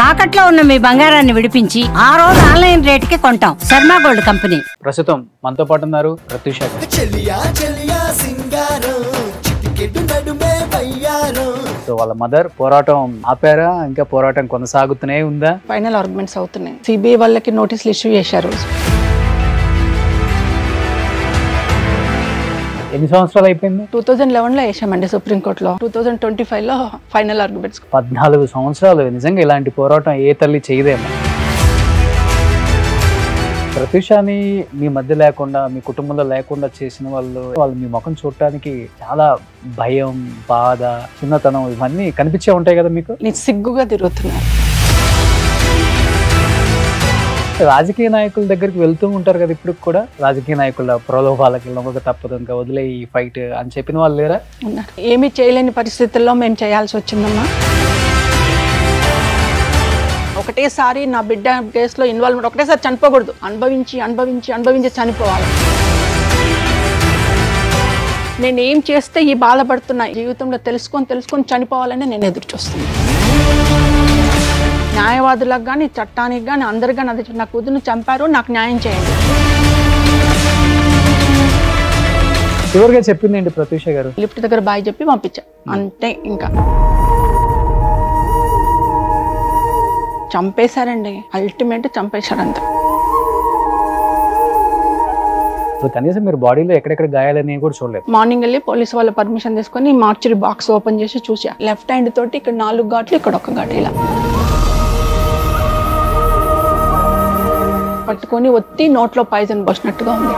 తాకట్లో ఉన్న మీ బంగారాన్ని విడిపించి ఆ రోజు ఆన్లైన్ రేటుకి కొంటాం. Sharma gold company. ప్రస్తుతం మనతో పాటు ఉన్నారు ప్రత్యూష గారు. సో వాళ్ళ మదర్ పోరాటం ఆపారా, ఇంకా పోరాటం కొనసాగుతూనే ఉందా? ఫైనల్ ఆర్గ్యుమెంట్స్ అవుతున్నాయి. సిబిఐ వాళ్ళకి నోటీసులు ఇష్యూ చేశారు. ఎన్ని సంవత్సరాలు అయిపోయింది? 2011లో వేసామండి సుప్రీంకోర్టులో. 2025లో ఫైనల్ ఆర్గ్యుమెంట్స్. 14 సంవత్సరాలు. నిజంగా ఇలాంటి పోరాటం ఏ తల్లి చేయదేమో. ప్రత్యూషాని మీ మధ్య లేకుండా, మీ కుటుంబంలో లేకుండా చేసిన వాళ్ళు మీ ముఖం చూడటానికి చాలా భయం, బాధ, చిన్నతనం ఇవన్నీ కనిపించే ఉంటాయి కదా మీకు? నేను సిగ్గుగా తిరుగుతున్నారు. రాజకీయ నాయకుల దగ్గరికి వెళ్తూ ఉంటారు కదా ఇప్పుడు కూడా. రాజకీయ నాయకుల ప్రలోభాలకి లొంగక తప్పదు, ఇంకా వదిలే ఈ ఫైట్ అని చెప్పిన వాళ్ళు లేరా? ఉన్నారు. ఏమీ చేయలేని పరిస్థితుల్లో మేము చేయాల్సి వచ్చిందమ్మా. ఒకటేసారి నా బిడ్డ కేసులో ఇన్వాల్వ్మెంట్, ఒకటేసారి చనిపోకూడదు. అనుభవించి చనిపోవాలి. నేను ఏం చేస్తే ఈ బాధపడుతున్నా జీవితంలో తెలుసుకొని చనిపోవాలని నేను ఎదురు చూస్తున్నాను. న్యాయవాదులకు కానీ, చట్టానికి కానీ, అందరికి కానీ అది నా కూతురుని చంపారు, నాకు న్యాయం చేయండి. చివరిగా చెప్పింది ఏంటి ప్రత్యూష గారు? లిఫ్ట్ దగ్గర బాయ్ చెప్పి పంపించా అంతే. ఇంకా చంపేశారండి, అల్టిమేట్ చంపేశారు అంతే. ఇప్పుడు కనీసం మీరు బాడీలో ఎక్కడెక్కడ గాయాలని కూడా చూడలేదు. మార్నింగ్ వెళ్ళి పోలీసు వాళ్ళ పర్మిషన్ తీసుకొని మార్చరీ బాక్స్ ఓపెన్ చేసి చూసా. లెఫ్ట్ హ్యాండ్ తోటి ఇక్కడ 4 ఘాట్లు, ఇక్కడ 1 ఘాటు ఇలా పట్టుకొని ఒత్తి నోట్లో పాయిజన్ పోసినట్టుగా ఉంది.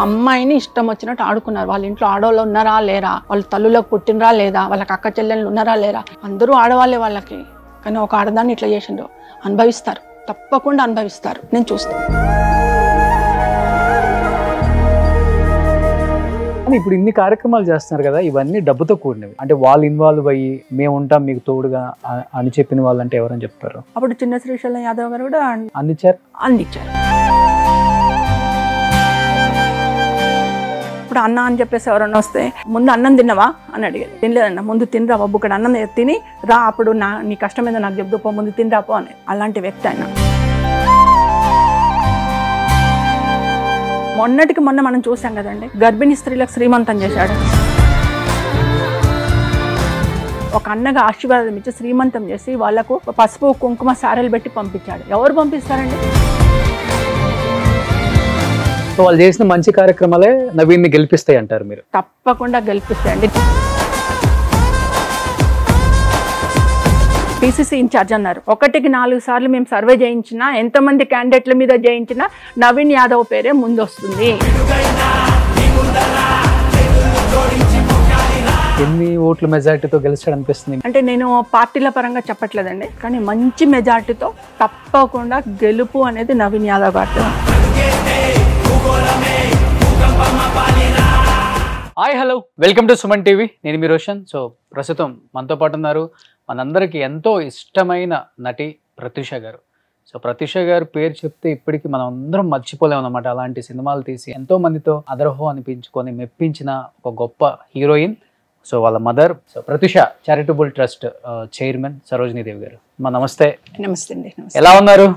అమ్మాయిని ఇష్టం వచ్చినట్టు ఆడుకున్నారు. వాళ్ళ ఇంట్లో ఆడవాళ్ళు ఉన్నారా లేరా, వాళ్ళ తల్లులకు పుట్టినరా లేదా, వాళ్ళకి అక్క చెల్లెళ్ళు ఉన్నారా లేరా, అందరూ ఆడవాళ్ళే వాళ్ళకి. కానీ ఒక ఆడదాన్ని ఇట్లా చేసిండ్రు. అనుభవిస్తారు, తప్పకుండా అనుభవిస్తారు. నేను చూస్తాను. ఇప్పుడు ఇన్ని కార్యక్రమాలు చేస్తున్నారు కదా, ఇవన్నీ డబ్బుతో కూడినవి. అంటే వాళ్ళు ఇన్వాల్వ్ అయ్యి మేము ఉంటాం మీకు తోడుగా అని చెప్పిన వాళ్ళు అంటే ఎవరని చెప్తారు? అప్పుడు చిన్న శ్రీశైలం యాదవ్ గారు కూడా అందించారు. ఇప్పుడు అన్న అని చెప్పేసి ఎవరన్నా వస్తే ముందు అన్నం తిన్నావా అని అడిగారు. తినలేదన్న. ముందు తినరా బాబు, ఇక్కడ అన్నం తిని రా, అప్పుడు నీ కష్టం మీద నాకు చెప్తూ పో, ముందు తినరా పో అని. అలాంటి వ్యక్తి ఆయన. మొన్నటికి మొన్న మనం చూసాం కదండి, గర్భిణీ స్త్రీలకు శ్రీమంతం చేశాడు. ఒక అన్నగా ఆశీర్వాదం ఇచ్చి శ్రీమంతం చేసి వాళ్లకు పసుపు కుంకుమ సారెలు పెట్టి పంపించాడు. ఎవరు పంపిస్తారండి? వాళ్ళు చేసిన మంచి కార్యక్రమాలే నవీన్ని గెలిపిస్తాయి అంటారు మీరు? తప్పకుండా గెలిపిస్తాయండి. పిసిసి ఇన్ఛార్జ్ అన్నారు. 1కి 4 సార్లు మేము సర్వే చేయించినా, ఎంతమంది క్యాండిడేట్ల మీద చేయించినా నవీన్ యాదవ్ పేరే ముందు వస్తుంది. ఎన్ని ఓట్ల మెజార్టీతో గెలిచాడు అనిపిస్తుంది? అంటే నేను పార్టీల పరంగా చెప్పట్లేదండి, కానీ మంచి మెజార్టీతో తప్పకుండా గెలుపు అనేది నవీన్ యాదవ్ గారితో. Hi, hello, welcome to Suman TV. నేను మీ రోషన్. సో ప్రస్తుతం మనతో పాటు ఉన్నారు మనందరికీ ఎంతో ఇష్టమైన నటి ప్రత్యూష గారు. సో ప్రత్యూష గారు పేరు చెప్తే ఇప్పటికీ మనం అందరం మర్చిపోలేము అన్నమాట. అలాంటి సినిమాలు తీసి ఎంతో మందితో అదరహో అనిపించుకొని మెప్పించిన ఒక గొప్ప హీరోయిన్. సో వాళ్ళ mother Prathyusha charitable trust chairman Sarojini Devi గారు. నమస్తే. నమస్తే అండి. ఎలా ఉన్నారు?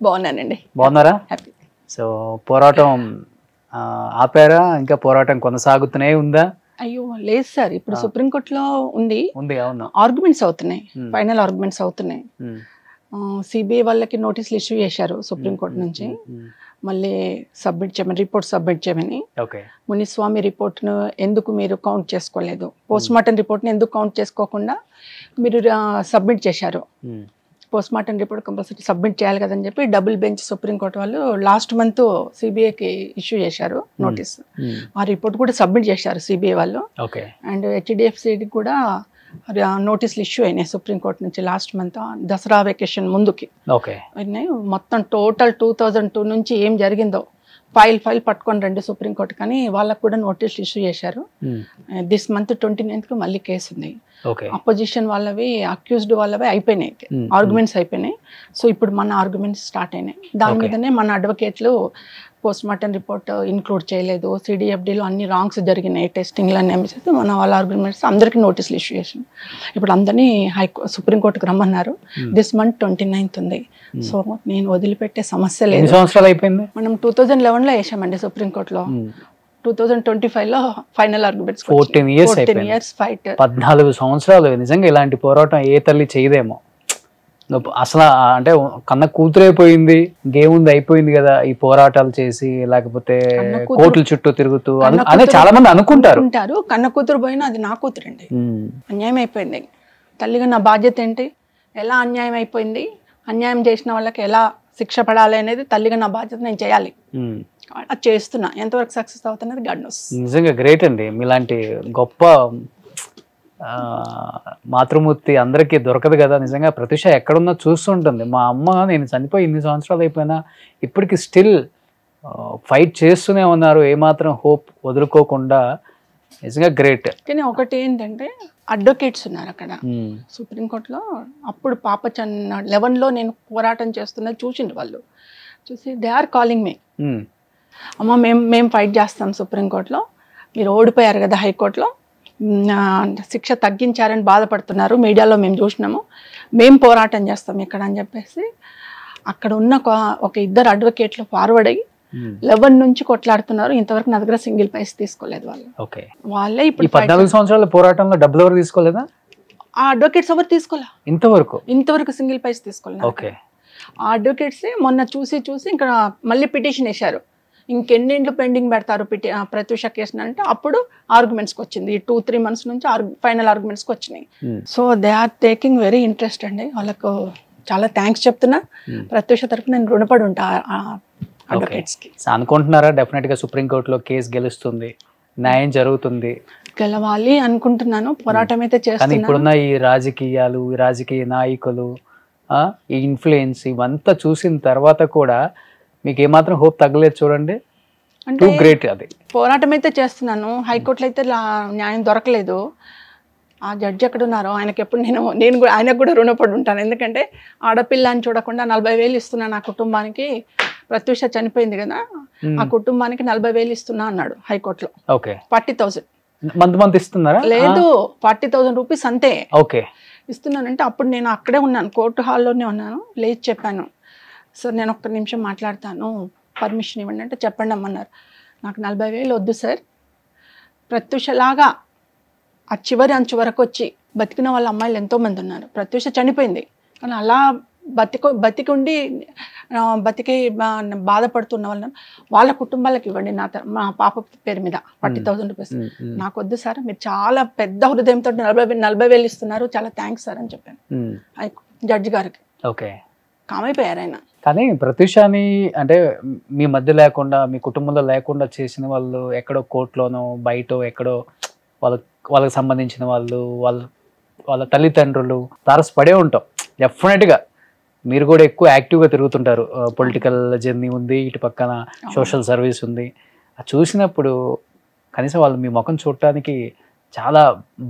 బాగున్నానండి. బాగున్నారా? హ్యాపీ. సో పోరాటం ఆపారా, ఇంకా పోరాటం కొనసాగుతూనే ఉందా? అయ్యో లేదు సార్, ఇప్పుడు సుప్రీంకోర్టులో ఉంది. అవును. ఆర్గ్యుమెంట్స్ అవుతున్నాయి, ఫైనల్ ఆర్గ్యుమెంట్స్ అవుతున్నాయి. సిబిఐ వాళ్ళకి నోటీసులు ఇష్యూ చేశారు సుప్రీంకోర్టు నుంచి. మళ్ళీ సబ్మిట్ చేయమని, రిపోర్ట్ సబ్మిట్ చేయమని. మునిస్వామి రిపోర్ట్ను ఎందుకు మీరు కౌంట్ చేసుకోలేదు, పోస్ట్ మార్టం రిపోర్ట్ని ఎందుకు కౌంట్ చేసుకోకుండా మీరు సబ్మిట్ చేశారు, post mortem report compulsory submit చేయాలి కదని చెప్పి డబుల్ బెంచ్ సుప్రీంకోర్టు వాళ్ళు లాస్ట్ మంత్ సిబిఐకి ఇష్యూ చేశారు నోటీస్. ఆ రిపోర్ట్ కూడా సబ్మిట్ చేశారు సిబిఐ వాళ్ళు. అండ్ హెచ్డిఎఫ్సికి కూడా నోటీసులు ఇష్యూ అయినాయి సుప్రీంకోర్టు నుంచి లాస్ట్ మంత్, దసరా వెకేషన్ ముందుకి. మొత్తం టోటల్ 2002 నుంచి ఏం జరిగిందో ఫైల్ పట్టుకొని రండి సుప్రీంకోర్టు కానీ వాళ్ళకు కూడా నోటీసులు ఇష్యూ చేశారు. దిస్ మంత్ 29th మళ్ళీ కేసు ఉంది. అపోజిషన్ వాళ్ళవి, అక్యూజ్డ్ వాళ్ళవి అయిపోయినాయి, ఆర్గ్యుమెంట్స్ అయిపోయినాయి. సో ఇప్పుడు మన ఆర్గ్యుమెంట్స్ స్టార్ట్ అయినాయి. దాని మీదనే మన అడ్వకేట్లు పోస్ట్ మార్టం రిపోర్ట్ ఇన్క్లూడ్ చేయలేదు, సిడిఎఫ్డిలో అన్ని రాంగ్స్ జరిగినాయి, టెస్టింగ్లు అన్నీ ఏమి చేస్తే మన వాళ్ళ ఆర్గ్యుమెంట్స్ అందరికీ నోటీసులు ఇష్యూ చేసాం. ఇప్పుడు అందరినీ సుప్రీంకోర్టుకు రమ్మన్నారు. దిస్ మంత్ 29th ఉంది. సో నేను వదిలిపెట్టే సమస్య లేదు. సంవత్సరాలు అయిపోయింది. మనం 2011లో వేసామండి సుప్రీంకోర్టులో. 2025లో ఫైనల్ ఆర్గ్యుమెంట్స్. 14 years fight. 14 సంవత్సరాలు. నిజంగా ఇలాంటి పోరాటం ఏ తల్లి చేయదేమో అసలు. అంటే కన్న కూతురైపోయింది, ఇంకేముంది అయిపోయింది కదా ఈ పోరాటాలు చేసి, లేకపోతే కోర్టుల చుట్టూ తిరుగుతూ అనే చాలా మంది అనుకుంటారు. కన్న కూతురు పోయినా అది నా కూతురు అండి. అన్యాయం అయిపోయింది. తల్లిగా నా బాధ్యత ఏంటి, ఎలా అన్యాయం అయిపోయింది, అన్యాయం చేసిన వాళ్ళకి ఎలా శిక్ష పడాలి అనేది తల్లిగా నా బాధ్యత నేను చేయాలి. అది చేస్తున్నా. ఎంతవరకు సక్సెస్ అవుతున్నది గాడ్ నోస్. నిజంగా గ్రేట్ అండి. మీలాంటి గొప్ప మాతృమూర్తి అందరికీ దొరకదు కదా. నిజంగా ప్రత్యూష ఎక్కడున్నా చూస్తుంటుంది. మా అమ్మ నేను చనిపోయి 8 సంవత్సరాలు అయిపోయినా ఇప్పటికి స్టిల్ ఫైట్ చేస్తూనే ఉన్నారు, ఏమాత్రం హోప్ వదులుకోకుండా. నిజంగా గ్రేట్. కానీ ఒకటి ఏంటంటే అడ్వకేట్స్ ఉన్నారు అక్కడ సుప్రీంకోర్టులో. అప్పుడు పాప 11లో నేను పోరాటం చేస్తున్నది చూసిండు వాళ్ళు. చూసి దే ఆర్ కాలింగ్ మీ, అమ్మ మేము ఫైట్ చేస్తాం సుప్రీంకోర్టులో, మీరు ఓడిపోయారు కదా హైకోర్టులో, శిక్ష తగ్గించారని బాధపడుతున్నారు, మీడియాలో మేము చూసినాము, మేము పోరాటం చేస్తాం ఇక్కడ అని చెప్పేసి అక్కడ ఉన్న ఒక 2 అడ్వకేట్లు ఫార్వర్డ్ అయ్యి 11 నుంచి కొట్లాడుతున్నారు. ఇంతవరకు నా దగ్గర సింగిల్ పైసా తీసుకోలేదు వాళ్ళు. వాళ్ళే ఇప్పుడు 14 సంవత్సరాల పోరాటంలో డబ్బులు ఎవరు తీసుకోలేదా? ఆ అడ్వకేట్స్ ఎవరు తీసుకోలే ఇంతవరకు సింగిల్ పైసా తీసుకోలేదు. ఆ అడ్వకేట్స్ మొన్న చూసి ఇంకా మళ్ళీ పిటిషన్ వేశారు. ఇంకెన్నింట్లు పెండింగ్ పెడతారు ప్రత్యూష కేసు అంటే అప్పుడు ఆర్గ్యుమెంట్స్కి వచ్చింది. 2-3 months నుంచి ఫైనల్ ఆర్గ్యుమెంట్స్కి వచ్చినాయి. So they are taking very interest అండి. వాళ్ళకు చాలా థ్యాంక్స్ చెప్తున్నా. ప్రత్యూష తరఫున నేను రుణపడి ఉంటా అడ్వకేట్స్కి. అనుకుంటున్నారా డెఫినెట్ గా సుప్రీంకోర్టులో కేసు గెలుస్తుంది, న్యాయం జరుగుతుంది? గెలవాలి అనుకుంటున్నాను. పోరాటం అయితే చేస్తాను. ఇప్పుడున్న ఈ రాజకీయాలు, ఈ రాజకీయ నాయకులు, ఈ ఇన్ఫ్లుయెన్స్ ఇవంతా చూసిన తర్వాత కూడా మీకు ఏమాత్రం హోప్ తగ్గలేదు చూడండి. అంటే గ్రేట్. అది పోరాటం అయితే చేస్తున్నాను. హైకోర్టులో అయితే న్యాయం దొరకలేదు. ఆ జడ్జి ఎక్కడ ఉన్నారో ఆయనకి ఎప్పుడు నేను కూడా ఆయనకు కూడా రుణపడి ఉంటాను. ఎందుకంటే ఆడపిల్ల అని చూడకుండా 40,000 ఇస్తున్నాను నా కుటుంబానికి. ప్రత్యూష చనిపోయింది కదా, ఆ కుటుంబానికి 40,000 ఇస్తున్నా అన్నాడు హైకోర్టులో. 40,000 మంత్ ఇస్తున్నారా? లేదు, 40,000 రూపీస్ అంతే ఇస్తున్నానంటే అప్పుడు నేను అక్కడే ఉన్నాను, కోర్టు హాల్లోనే ఉన్నాను. లేచి చెప్పాను, సార్ నేను 1 నిమిషం మాట్లాడతాను, పర్మిషన్ ఇవ్వండి అంటే చెప్పండి అమ్మన్నారు. నాకు 40,000 వద్దు సార్, ప్రత్యూషలాగా ఆ చివరి అంచు వరకు వచ్చి బతికిన వాళ్ళ అమ్మాయిలు ఎంతోమంది ఉన్నారు. ప్రత్యూష చనిపోయింది కానీ అలా బతికి బాధపడుతున్న వాళ్ళ కుటుంబాలకు ఇవ్వండి, మా పాప పేరు మీద 40,000 రూపీస్. నాకు వద్దు సార్, మీరు చాలా పెద్ద హృదయంతో 40,000 ఇస్తున్నారు, చాలా థ్యాంక్స్ సార్ అని చెప్పాను జడ్జి గారికి. కామైపోయారు ఆయన. కానీ ప్రత్యూషని అంటే మీ మధ్య లేకుండా, మీ కుటుంబంలో లేకుండా చేసిన వాళ్ళు ఎక్కడో కోర్టులోనో బయటో ఎక్కడో వాళ్ళకి సంబంధించిన వాళ్ళు, వాళ్ళ తల్లిదండ్రులు తారసపడే ఉంటాం. డెఫినెట్గా మీరు కూడా ఎక్కువ యాక్టివ్గా తిరుగుతుంటారు. పొలిటికల్ జర్నీ ఉంది, ఇటు పక్కన సోషల్ సర్వీస్ ఉంది. అది చూసినప్పుడు కనీసం వాళ్ళు మీ ముఖం చూడటానికి చాలా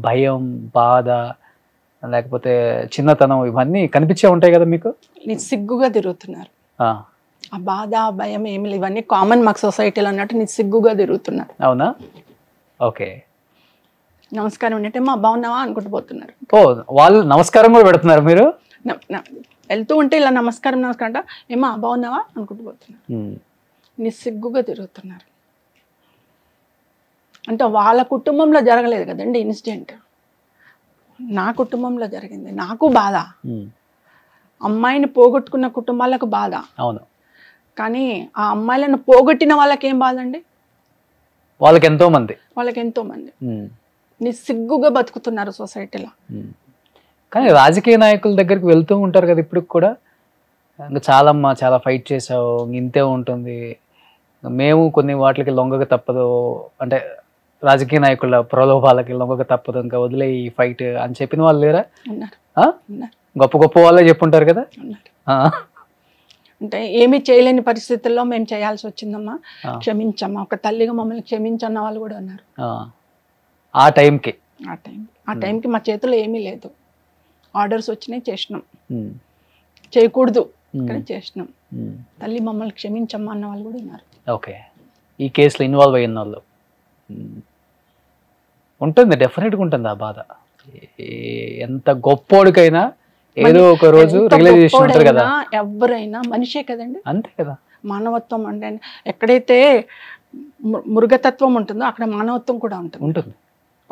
భయం, బాధ, లేకపోతే చిన్నతనం ఇవన్నీ కనిపించే ఉంటాయి కదా మీకు? సిగ్గుగా తిరుగుతున్నారు. ఆ బాధ, భయం ఏమి లేదు, ఇవన్నీ కామన్ మాకు సొసైటీలో అన్నట్టు సిగ్గుగా తిరుగుతున్నారు. అవునా? ఓకే. నమస్కారం అంటే మా బాగున్నావా అనుకుంటూ పోతున్నారు. వాళ్ళు నమస్కారం కూడా పెడుతున్నారు. మీరు వెళ్తూ ఉంటే ఇలా నమస్కారం అంటే ఏమా బాగున్నావా అనుకుంటూ పోతున్నారు. నిస్సిగ్గుగా తిరుగుతున్నారు. అంటే వాళ్ళ కుటుంబంలో జరగలేదు కదండి ఇన్సిడెంట్, నా కుటుంబంలో జరిగింది. నాకు బాధ, అమ్మాయిని పోగొట్టుకున్న కుటుంబాలకు బాధ. అవును. కానీ ఆ అమ్మాయిలను పోగొట్టిన వాళ్ళకి ఏం బాధ అండి? వాళ్ళకి ఎంతో మంది నిస్సిగ్గుగా బతుకుతున్నారు సొసైటీలో. కానీ రాజకీయ నాయకుల దగ్గరికి వెళ్తూ ఉంటారు కదా ఇప్పుడు కూడా, ఇంకా చాలా ఫైట్ చేసావు, ఇంతే ఉంటుంది, మేము కొన్ని వాటికి లొంగక తప్పదు, అంటే రాజకీయ నాయకుల ప్రలోభాలకి లొంగక తప్పదు, ఇంకా వదిలే ఈ ఫైట్ అని చెప్పిన వాళ్ళు లేరా? గొప్ప వాళ్ళే చెప్పుంటారు కదా. అంటే ఏమీ చేయలేని పరిస్థితుల్లో మేము చేయాల్సి వచ్చిందమ్మా, క్షమించమ్మా, ఒక తల్లిగా మమ్మల్ని క్షమించన్న వాళ్ళు కూడా ఉన్నారు. ఆ టైంకి మా చేతిలో ఏమీ లేదు, ఆర్డర్స్ వచ్చినాయి, చేసినాం, చేయకూడదు కానీ చేసినాం, తల్లి మమ్మల్ని క్షమించమ్మా అన్న వాళ్ళు కూడా ఉన్నారు. ఓకే, ఈ కేసులో ఇన్వాల్వ్ అయిన వాళ్ళు ఉంటుంది, డెఫినెట్గా ఉంటుంది ఆ బాధ. ఎంత గొప్పోడికైనా ఏదో ఒక రోజు రియలైజేషన్ ఉంటుంది కదా. ఎవరైనా మనిషే కదండి, అంతే కదా. మానవత్వం అంటే ఎక్కడైతే మృగతత్వం ఉంటుందో అక్కడ మానవత్వం కూడా ఉంటుంది.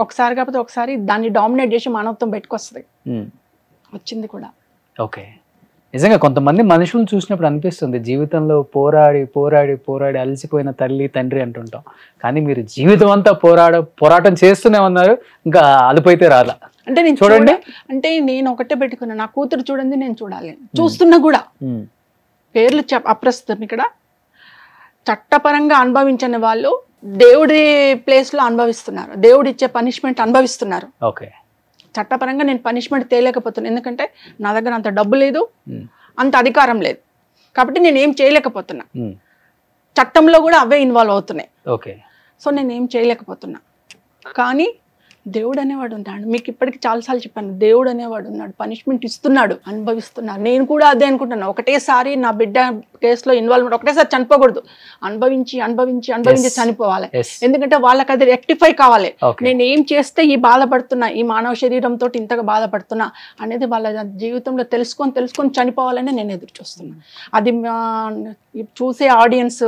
ఒకసారి కాకపోతే ఒకసారి దాన్ని డామినేట్ చేసి మానవత్వం బయటకొస్తుంది, వచ్చింది కూడా. ఓకే, నిజంగా కొంతమంది మనుషులను చూసినప్పుడు అనిపిస్తుంది జీవితంలో పోరాడి పోరాడి పోరాడి అలసిపోయిన తల్లి తండ్రి అంటుంటాం, కానీ మీరు జీవితం అంతా పోరాటం చేస్తూనే ఉన్నారు, ఇంకా అలుపైతే రాలా. అంటే నేను చూడండి, అంటే నేను ఒకటే పెట్టుకున్నా, నా కూతురు చూడండి నేను చూడాలి, చూస్తున్నా కూడా. పేర్లు అప్రస్తుతం ఇక్కడ. చట్టపరంగా అనుభవించని వాళ్ళు దేవుడి ప్లేస్ లో అనుభవిస్తున్నారు, దేవుడు ఇచ్చే పనిష్మెంట్ అనుభవిస్తున్నారు. ఓకే, చట్టపరంగా నేను పనిష్మెంట్ తేలేకపోతున్నాను, ఎందుకంటే నా దగ్గర అంత డబ్బు లేదు, అంత అధికారం లేదు, కాబట్టి నేను ఏం చేయలేకపోతున్నా. చట్టంలో కూడా అవే ఇన్వాల్వ్ అవుతున్నాయి. ఓకే, సో నేను ఏం చేయలేకపోతున్నా. కానీ దేవుడు అనేవాడు ఉన్నాడు, మీకు ఇప్పటికి చాలాసార్లు చెప్పాను, దేవుడు అనేవాడు ఉన్నాడు, పనిష్మెంట్ ఇస్తున్నాడు, అనుభవిస్తున్నాడు. నేను కూడా అదే అనుకుంటున్నాను, ఒకటేసారి నా బిడ్డ కేసులో ఇన్వాల్వ్మెంట్ ఒకటేసారి చనిపోకూడదు, అనుభవించి అనుభవించి అనుభవించి చనిపోవాలి. ఎందుకంటే వాళ్ళకి అది రెక్టిఫై కావాలి. నేను ఏం చేస్తే ఈ బాధపడుతున్నా, ఈ మానవ శరీరంతో ఇంతగా బాధపడుతున్నా అనేది వాళ్ళ జీవితంలో తెలుసుకొని చనిపోవాలని నేను ఎదురు చూస్తున్నాను. అది చూసే ఆడియన్స్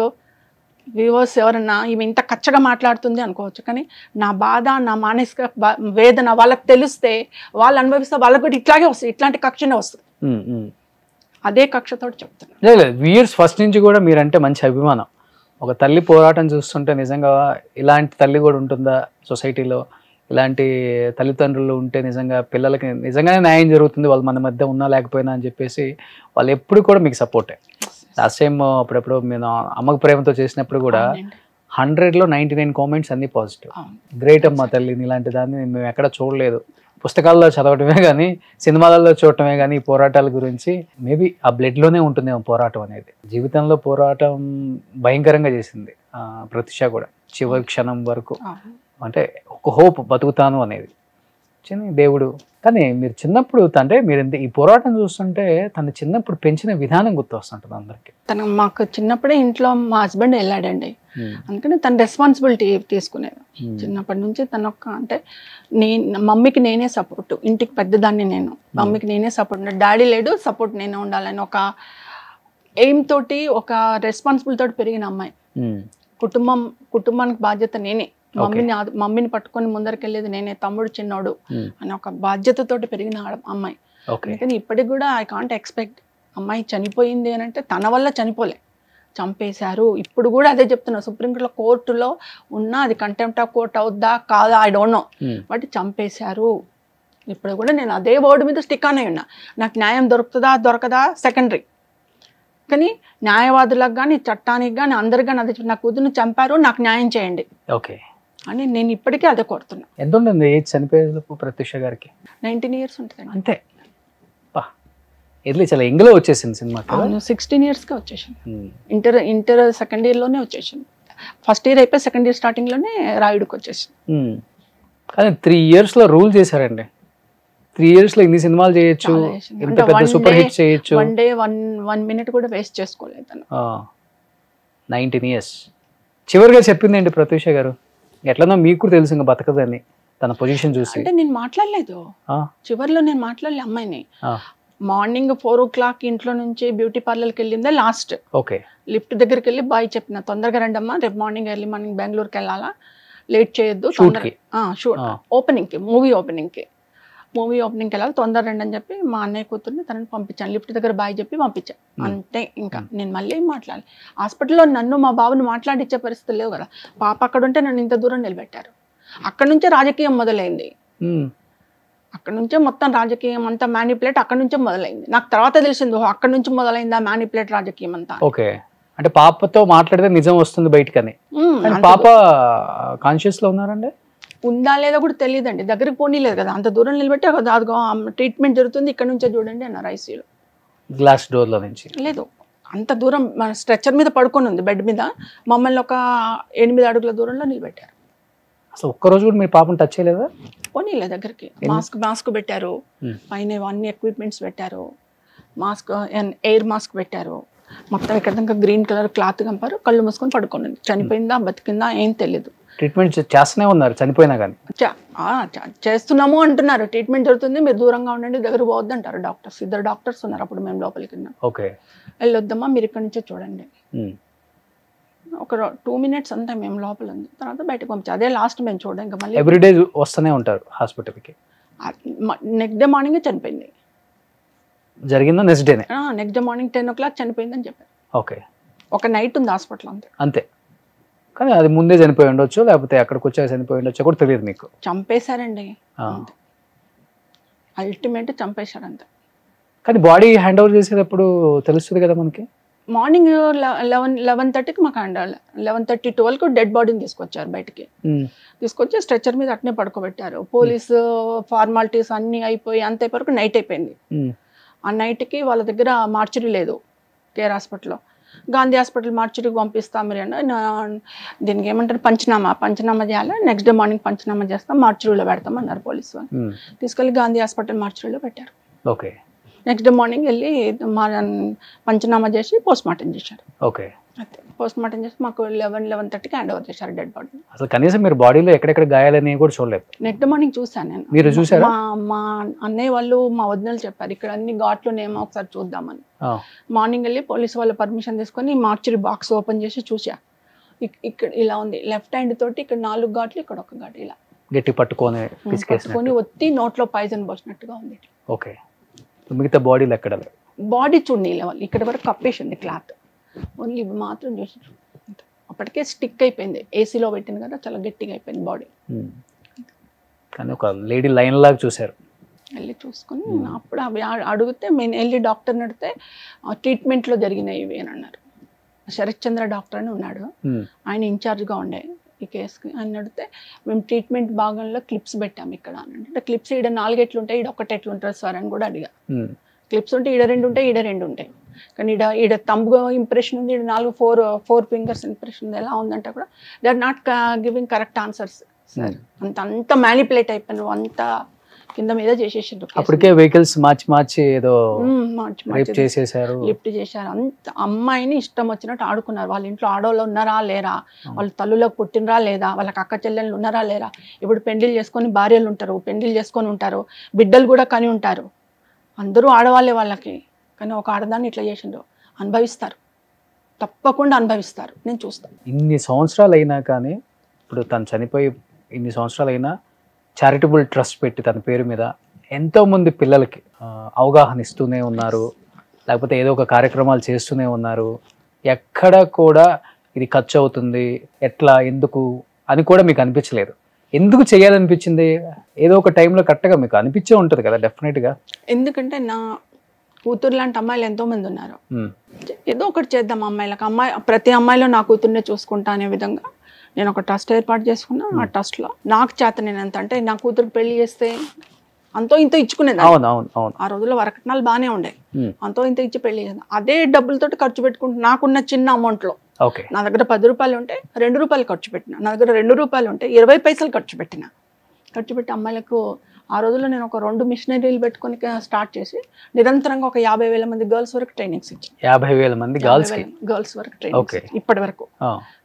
వ్యూవర్స్ ఎవరన్నా ఈమె ఇంత కచ్చగా మాట్లాడుతుంది అనుకోవచ్చు, కానీ నా బాధ, నా మానసిక వేదన వాళ్ళకి తెలిస్తే వాళ్ళు అనుభవిస్తే వాళ్ళకి కూడా ఇట్లాగే వస్తుంది, ఇట్లాంటి కక్షనే వస్తుంది. అదే కక్షతో చెప్తున్నా. వ్యూయర్స్ ఫస్ట్ నుంచి కూడా మీరంటే మంచి అభిమానం. ఒక తల్లి పోరాటం చూస్తుంటే నిజంగా ఇలాంటి తల్లి కూడా ఉంటుందా సొసైటీలో, ఇలాంటి తల్లిదండ్రులు ఉంటే నిజంగా పిల్లలకి నిజంగానే న్యాయం జరుగుతుంది, వాళ్ళు మన మధ్య ఉన్నా లేకపోయినా అని చెప్పేసి వాళ్ళు ఎప్పుడు కూడా మీకు సపోర్టే. లాస్ట్ టైం అప్పుడప్పుడు నేను అమ్మకు ప్రేమతో చేసినప్పుడు కూడా 100లో 99 కామెంట్స్ అన్ని పాజిటివ్. గ్రేట్ అమ్మ తల్లి, ఇలాంటి దాన్ని మేము ఎక్కడ చూడలేదు, పుస్తకాల్లో చదవటమే కానీ సినిమాలలో చూడటమే కానీ ఈ పోరాటాల గురించి. మేబీ ఆ బ్లడ్లోనే ఉంటుంది పోరాటం అనేది. జీవితంలో పోరాటం భయంకరంగా చేసింది ప్రతిష కూడా, చివరి క్షణం వరకు. అంటే ఒక హోప్, బతుకుతాను అనేది దేవుడు. కానీ మీరు చిన్నప్పుడు అంటే మీరు ఈ పోరాటం చూస్తుంటే తను చిన్నప్పుడు పెంచిన విధానం గుర్తొస్తుంటుంది అందరికి. తను మాకు చిన్నప్పుడే ఇంట్లో మా హస్బెండ్ వెళ్ళాడండి, అందుకని తన రెస్పాన్సిబిలిటీ తీసుకునేది చిన్నప్పటి నుంచి. తన అంటే మమ్మీకి నేనే సపోర్ట్, ఇంటికి పెద్దదాన్ని నేను, మమ్మీకి నేనే సపోర్ట్, డాడీ లేడు, సపోర్ట్ నేనే ఉండాలని ఒక ఎయిమ్ తోటి, ఒక రెస్పాన్సిబిలిటీ తోటి పెరిగిన అమ్మాయి. కుటుంబానికి బాధ్యత నేనే, మమ్మీని పట్టుకొని ముందరికెళ్ళేది నేనే, తమ్ముడు చిన్నోడు అని ఒక బాధ్యతతోటి పెరిగిన అమ్మాయి. కానీ ఇప్పటికి కూడా ఐ కాంట్ ఎక్స్పెక్ట్ అమ్మాయి చనిపోయింది అని అంటే తన వల్ల చనిపోలే, చంపేశారు. ఇప్పుడు కూడా అదే చెప్తున్నా, కోర్టులో ఉన్నా అది కంటెంప్ట్ ఆఫ్ కోర్ట్ అవుద్దా కాదా ఐ డోంట్ నో, బట్ చంపేశారు. ఇప్పుడు కూడా నేను అదే వర్డ్ మీద స్టిక్ అనే ఉన్నా. నాకు న్యాయం దొరుకుతుందా దొరకదా సెకండరీ, కానీ న్యాయవాదులకు కానీ చట్టానికి కానీ అందరికి కానీ అదే, నా కూతురుని చంపారు, నాకు న్యాయం చేయండి ఓకే అని నేను ఇప్పటికీ అదే కోరుతున్నా. ఎంత ఉంటుంది ఏజ్ చనిపోయేందుకు ప్రత్యూష గారికి? 19 years ఉంటుంది అంతే. ఎట్లా చాలా ఎంగ్లో వచ్చేసింది సినిమా? 16 yearsగా వచ్చేసింది. ఇంటర్ సెకండ్ ఇయర్లోనే వచ్చేసింది. ఫస్ట్ ఇయర్ అయిపోయి సెకండ్ ఇయర్ స్టార్టింగ్లోనే రాయుడుకి వచ్చేసింది. కానీ 3 yearsలో రూల్ చేశారండి. 3 yearsలో ఇన్ని సినిమాలు చేయొచ్చు, ఇంత పెద్ద సూపర్ హిట్ చేయొచ్చు. వన్ డే 1 minute కూడా వేస్ట్ చేసుకోలేదు తను. 19 years. చివరిగా చెప్పింది ఏంటి ప్రత్యూష గారు? ఎట్లనో మీకు కూడా తెలుసు ఇంకా బతకదని, తన పొజిషన్ చూసి. అంటే నేను మాట్లాడలేదు చివరిలో, నేను మాట్లాడలే అమ్మాయిని. మార్నింగ్ 4 o'clock ఇంట్లో నుంచి బ్యూటీ పార్లర్కి వెళ్ళిందే లాస్ట్. ఓకే, లిఫ్ట్ దగ్గరికి వెళ్ళి బాయ్ చెప్పిన, తొందరగా రండమ్మా, రేపు ఎర్లీ మార్నింగ్ బెంగళూరుకి వెళ్ళాలా, లేట్ చేయొద్దు, ఓపెనింగ్కి మూవీ ఓపెనింగ్కి వెళ్ళాలి, తొందర రండి అని చెప్పి మా అన్నయ్య కూతుర్ని తనని పంపించాను. లిఫ్ట్ దగ్గర బాయ్ చెప్పి పంపించాను అంతే. ఇంకా నేను మళ్ళీ ఏం మాట్లాడాలి? హాస్పిటల్లో నన్ను మా బాబుని మాట్లాడించే పరిస్థితి లేవు కదా. పాప అక్కడ ఉంటే నన్ను ఇంత దూరం నిలబెట్టారు. అక్కడ నుంచే రాజకీయం మొదలైంది, అక్కడ నుంచే మొత్తం రాజకీయం అంతా మ్యానిపులేట్ అక్కడ నుంచే మొదలైంది. నాకు తర్వాత తెలిసింది అక్కడ నుంచి మొదలైందా మ్యానిపులేట్ రాజకీయం అంతా. ఓకే, అంటే పాపతో మాట్లాడితే నిజం వస్తుంది బయటకని. పాప కాన్షియస్ లో ఉన్నారండి? ఉందా లేదా కూడా తెలియదండి, దగ్గరికి పోనీలేదు కదా, అంత దూరం నిలబెట్టి అదిగో ట్రీట్మెంట్ జరుగుతుంది ఇక్కడ నుంచే చూడండి అన్నారు ఐసీయూలో. గ్లాస్ డోర్లో నుంచి లేదు, అంత దూరం మన స్ట్రెచ్చర్ మీద పడుకొని ఉంది బెడ్ మీద, మమ్మల్ని ఒక 8 అడుగుల దూరంలో నిలబెట్టారు. అసలు ఒక్కరోజు కూడా మీరు పాపను టచ్ చేయలేదా? పోనీలే దగ్గరికి. మాస్క్ పెట్టారు, పైన అన్ని ఎక్విప్మెంట్స్ పెట్టారు, ఎయిర్ మాస్క్ పెట్టారు, మొత్తం ఇక్కడ దాకా గ్రీన్ కలర్ క్లాత్ కంపారు, కళ్ళు మూసుకొని పడుకున్నాను. చనిపోయిందా బతికిందా ఏం తెలియదు. ట్రీట్మెంట్ చేస్తూనే ఉన్నారు చనిపోయినా కానీ? చేస్తున్నాము అంటున్నారు, ట్రీట్మెంట్ జరుగుతుంది, మీరు దూరంగా ఉండండి, దగ్గర పోవద్దు అంటారు డాక్టర్స్. 2 డాక్టర్స్ ఉన్నారు అప్పుడు మేము లోపలికి వెళ్ళాం. ఓకే, వెళ్ళొద్దమ్మా మీరు ఇక్కడ నుంచే చూడండి. ఒక 2 minutes అంతా మేము లోపల ఉంది, తర్వాత బయటకు పంపించాం. అదే లాస్ట్ మేము చూడండి. ఇంకా మళ్ళీ ఎవ్రీడే వస్తూనే ఉంటారు హాస్పిటల్కి? నెక్స్ట్ డే మార్నింగ్ చనిపోయింది. జరిగిందా నెక్స్ట్ డేనే? నెక్స్ట్ డే మార్నింగ్ 10 o'clock చనిపోయిందని చెప్పారు. ఓకే, ఒక నైట్ ఉంది హాస్పిటల్ అంతే. అంతే. కానీ అది ముందే చనిపోయి ఉండొచ్చు, లేకపోతే అక్కడికి వచ్చాక చనిపోయి ఉండొచ్చు కూడా తెలియదు మీకు? చంపేశారండి, అల్టిమేట్ చంపేశారు అంతే. కానీ బాడీ హ్యాండ్ ఓవర్ చేసేటప్పుడు తెలుస్తుంది కదా మనకి? మార్నింగ్ 11:30కి మాకు 11:30, 12కు డెడ్ బాడీని తీసుకొచ్చారు బయటికి. తీసుకొచ్చి స్ట్రెచర్ మీద అట్నే పడుకోబెట్టారు. పోలీసు ఫార్మాలిటీస్ అన్ని అయిపోయి అంత అయిపోయి నైట్ అయిపోయింది. ఆ నైట్కి వాళ్ళ దగ్గర మార్చురీ లేదు కేర్ హాస్పిటల్లో. గాంధీ హాస్పిటల్ మార్చురీకి పంపిస్తాం మీరు అన్న. దీనికి ఏమంటారు పంచనామా చేయాలి, నెక్స్ట్ డే మార్నింగ్ పంచనామా చేస్తాం, మార్చురీలో పెడతాం అన్నారు పోలీసు వాళ్ళు. తీసుకెళ్ళి గాంధీ హాస్పిటల్ మార్చురీలో పెట్టారు. ఓకే, నెక్స్ట్ డే మార్నింగ్ వెళ్ళి పంచనామా చేసి పోస్ట్ మార్టం చేశారు. ఓకే, అయితే పోస్ట్ మార్టం చేసి మాకు 11:30కి హ్యాండ్ ఓవర్ చేశారు డెడ్ బాడీ. అసలు కనీసం మీరు బాడీలో ఎక్కడెక్కడ గాయాలని కూడా చూడలేదు? నెక్స్ట్ మార్నింగ్ చూసాను నేను. మీరు చూసారా? మా అన్నయ్య వాళ్ళు మా వదినలు చెప్పారు ఇక్కడ అన్ని ఘాట్లు నేమో ఒకసారి చూద్దామని. మార్నింగ్ వెళ్ళి పోలీసు వాళ్ళు పర్మిషన్ తీసుకొని మార్చురీ బాక్స్ ఓపెన్ చేసి చూసా. ఇక్కడ ఇలా ఉంది, లెఫ్ట్ హ్యాండ్ తోటి ఇక్కడ 4 ఘాట్లు, ఇక్కడ 1 ఘాటు ఇలా గట్టి పట్టుకొని ఒత్తి నోట్లో పాయిజన్ పోసినట్టుగా ఉంది. ఓకే, మిగతా బాడీలో ఎక్కడ? బాడీ చూడండి వాళ్ళు ఇక్కడ వరకు కప్పేసింది క్లాత్, ఓన్లీ ఇవి మాత్రం చూసి. అప్పటికే స్టిక్ అయిపోయింది, ఏసీలో పెట్టింది కదా, చాలా గట్టిగా అయిపోయింది బాడీ. కానీ ఒక లేడీ లైన్ లాగా చూసారు. వెళ్ళి చూసుకుని అప్పుడు అవి అడిగితే మేము వెళ్ళి డాక్టర్ని అడిగితే ట్రీట్మెంట్లో జరిగినాయి ఇవి అని అన్నారు. శరత్ చంద్ర డాక్టర్ అని ఉన్నాడు, ఆయన ఇన్ఛార్జ్గా ఉండే ఈ కేసుకి. ఆయన అడిగితే మేము ట్రీట్మెంట్ భాగంలో క్లిప్స్ పెట్టాము ఇక్కడ అని. అంటే క్లిప్స్ ఈడ 4 ఎట్లుంటాయి, ఈడ 1 ఎట్లుంటుంది సార్ అని కూడా అడిగా. క్లిప్స్ ఉంటే ఈడ 2 ఉంటాయి, ఈడ 2 ఉంటాయి. కానీ ఈడ తంబు ఇంప్రెషన్ ఉంది, ఈడ 4 ఫింగర్స్ ఇంప్రెషన్ ఉంది. ఎలా ఉందంటే కూడా they are not giving correct answers sir. అంత మ్యానిపులేట్ అయిపోయినారు, అంత కింద మీద చేసేసారు. అప్పటికే వెహికల్స్ మార్చి ఏదో చేసేసారు, లిఫ్ట్ చేశారు. అంత అమ్మాయిని ఇష్టం వచ్చినట్టు ఆడుకున్నారు. వాళ్ళ ఇంట్లో ఆడవాళ్ళు ఉన్నారా లేరా, వాళ్ళ తల్లులకు పుట్టినరా లేదా, వాళ్ళకి అక్క చెల్లెళ్ళు ఉన్నారా లేరా. ఇప్పుడు పెళ్లిళ్ళు చేసుకొని భార్యలు ఉంటారు, పెళ్లిళ్ళు చేసుకొని ఉంటారు, బిడ్డలు కూడా కని ఉంటారు. అందరూ ఆడవాళ్ళే వాళ్ళకి. కానీ ఒక ఆడదాన్ని ఇట్లా చేసిండ్రు, అనుభవిస్తారు, తప్పకుండా అనుభవిస్తారు. నేను చూస్తాను. ఇన్ని సంవత్సరాలు అయినా కానీ, ఇప్పుడు తను చనిపోయి ఇన్ని సంవత్సరాలు అయినా చారిటబుల్ ట్రస్ట్ పెట్టి తన పేరు మీద ఎంతోమంది పిల్లలకి అవగాహన ఇస్తూనే ఉన్నారు, లేకపోతే ఏదో ఒక కార్యక్రమాలు చేస్తూనే ఉన్నారు. ఎక్కడ కూడా ఇది ఖర్చు అవుతుంది ఎట్లా ఎందుకు అని కూడా మీకు అనిపించలేదు? ఎందుకు చేయాలనిపించింది? ఏదో ఒక టైంలో కరెక్ట్గా మీకు అనిపించే ఉంటుంది కదా డెఫినెట్గా. ఎందుకంటే నా కూతురు లాంటి అమ్మాయిలు ఎంతోమంది ఉన్నారు. ఏదో ఒకటి చేద్దాం అమ్మాయిలకు. ప్రతి అమ్మాయిలో నా కూతుర్నే చూసుకుంటా అనే విధంగా నేను ఒక ట్రస్ట్ ఏర్పాటు చేసుకున్నా. ఆ ట్రస్ట్లో నాకు చేత నేను ఎంత అంటే నా కూతురు పెళ్లి చేస్తే అంతో ఇంతో ఇచ్చుకునేది. ఆ రోజుల్లో వరకట్నాలు బాగానే ఉండే, అంతో ఇంతో ఇచ్చి పెళ్లి చేద్దాం. అదే డబ్బులతో ఖర్చు పెట్టుకుంటూ నాకున్న చిన్న అమౌంట్లో నా దగ్గర 10 రూపాయలు ఉంటే 2 రూపాయలు ఖర్చు పెట్టిన, నా దగ్గర 2 రూపాయలు ఉంటే 20 పైసలు ఖర్చు పెట్టి అమ్మాయిలకు. ఆ రోజుల్లో నేను ఒక 2 మిషనరీలు పెట్టుకొని స్టార్ట్ చేసి నిరంతరంగా ఒక 50,000 మంది గర్ల్స్ వరకు ట్రైనింగ్స్ ఇచ్చాను. 50,000 మంది గర్ల్స్ వరకు ట్రైనింగ్స్ ఇప్పటి వరకు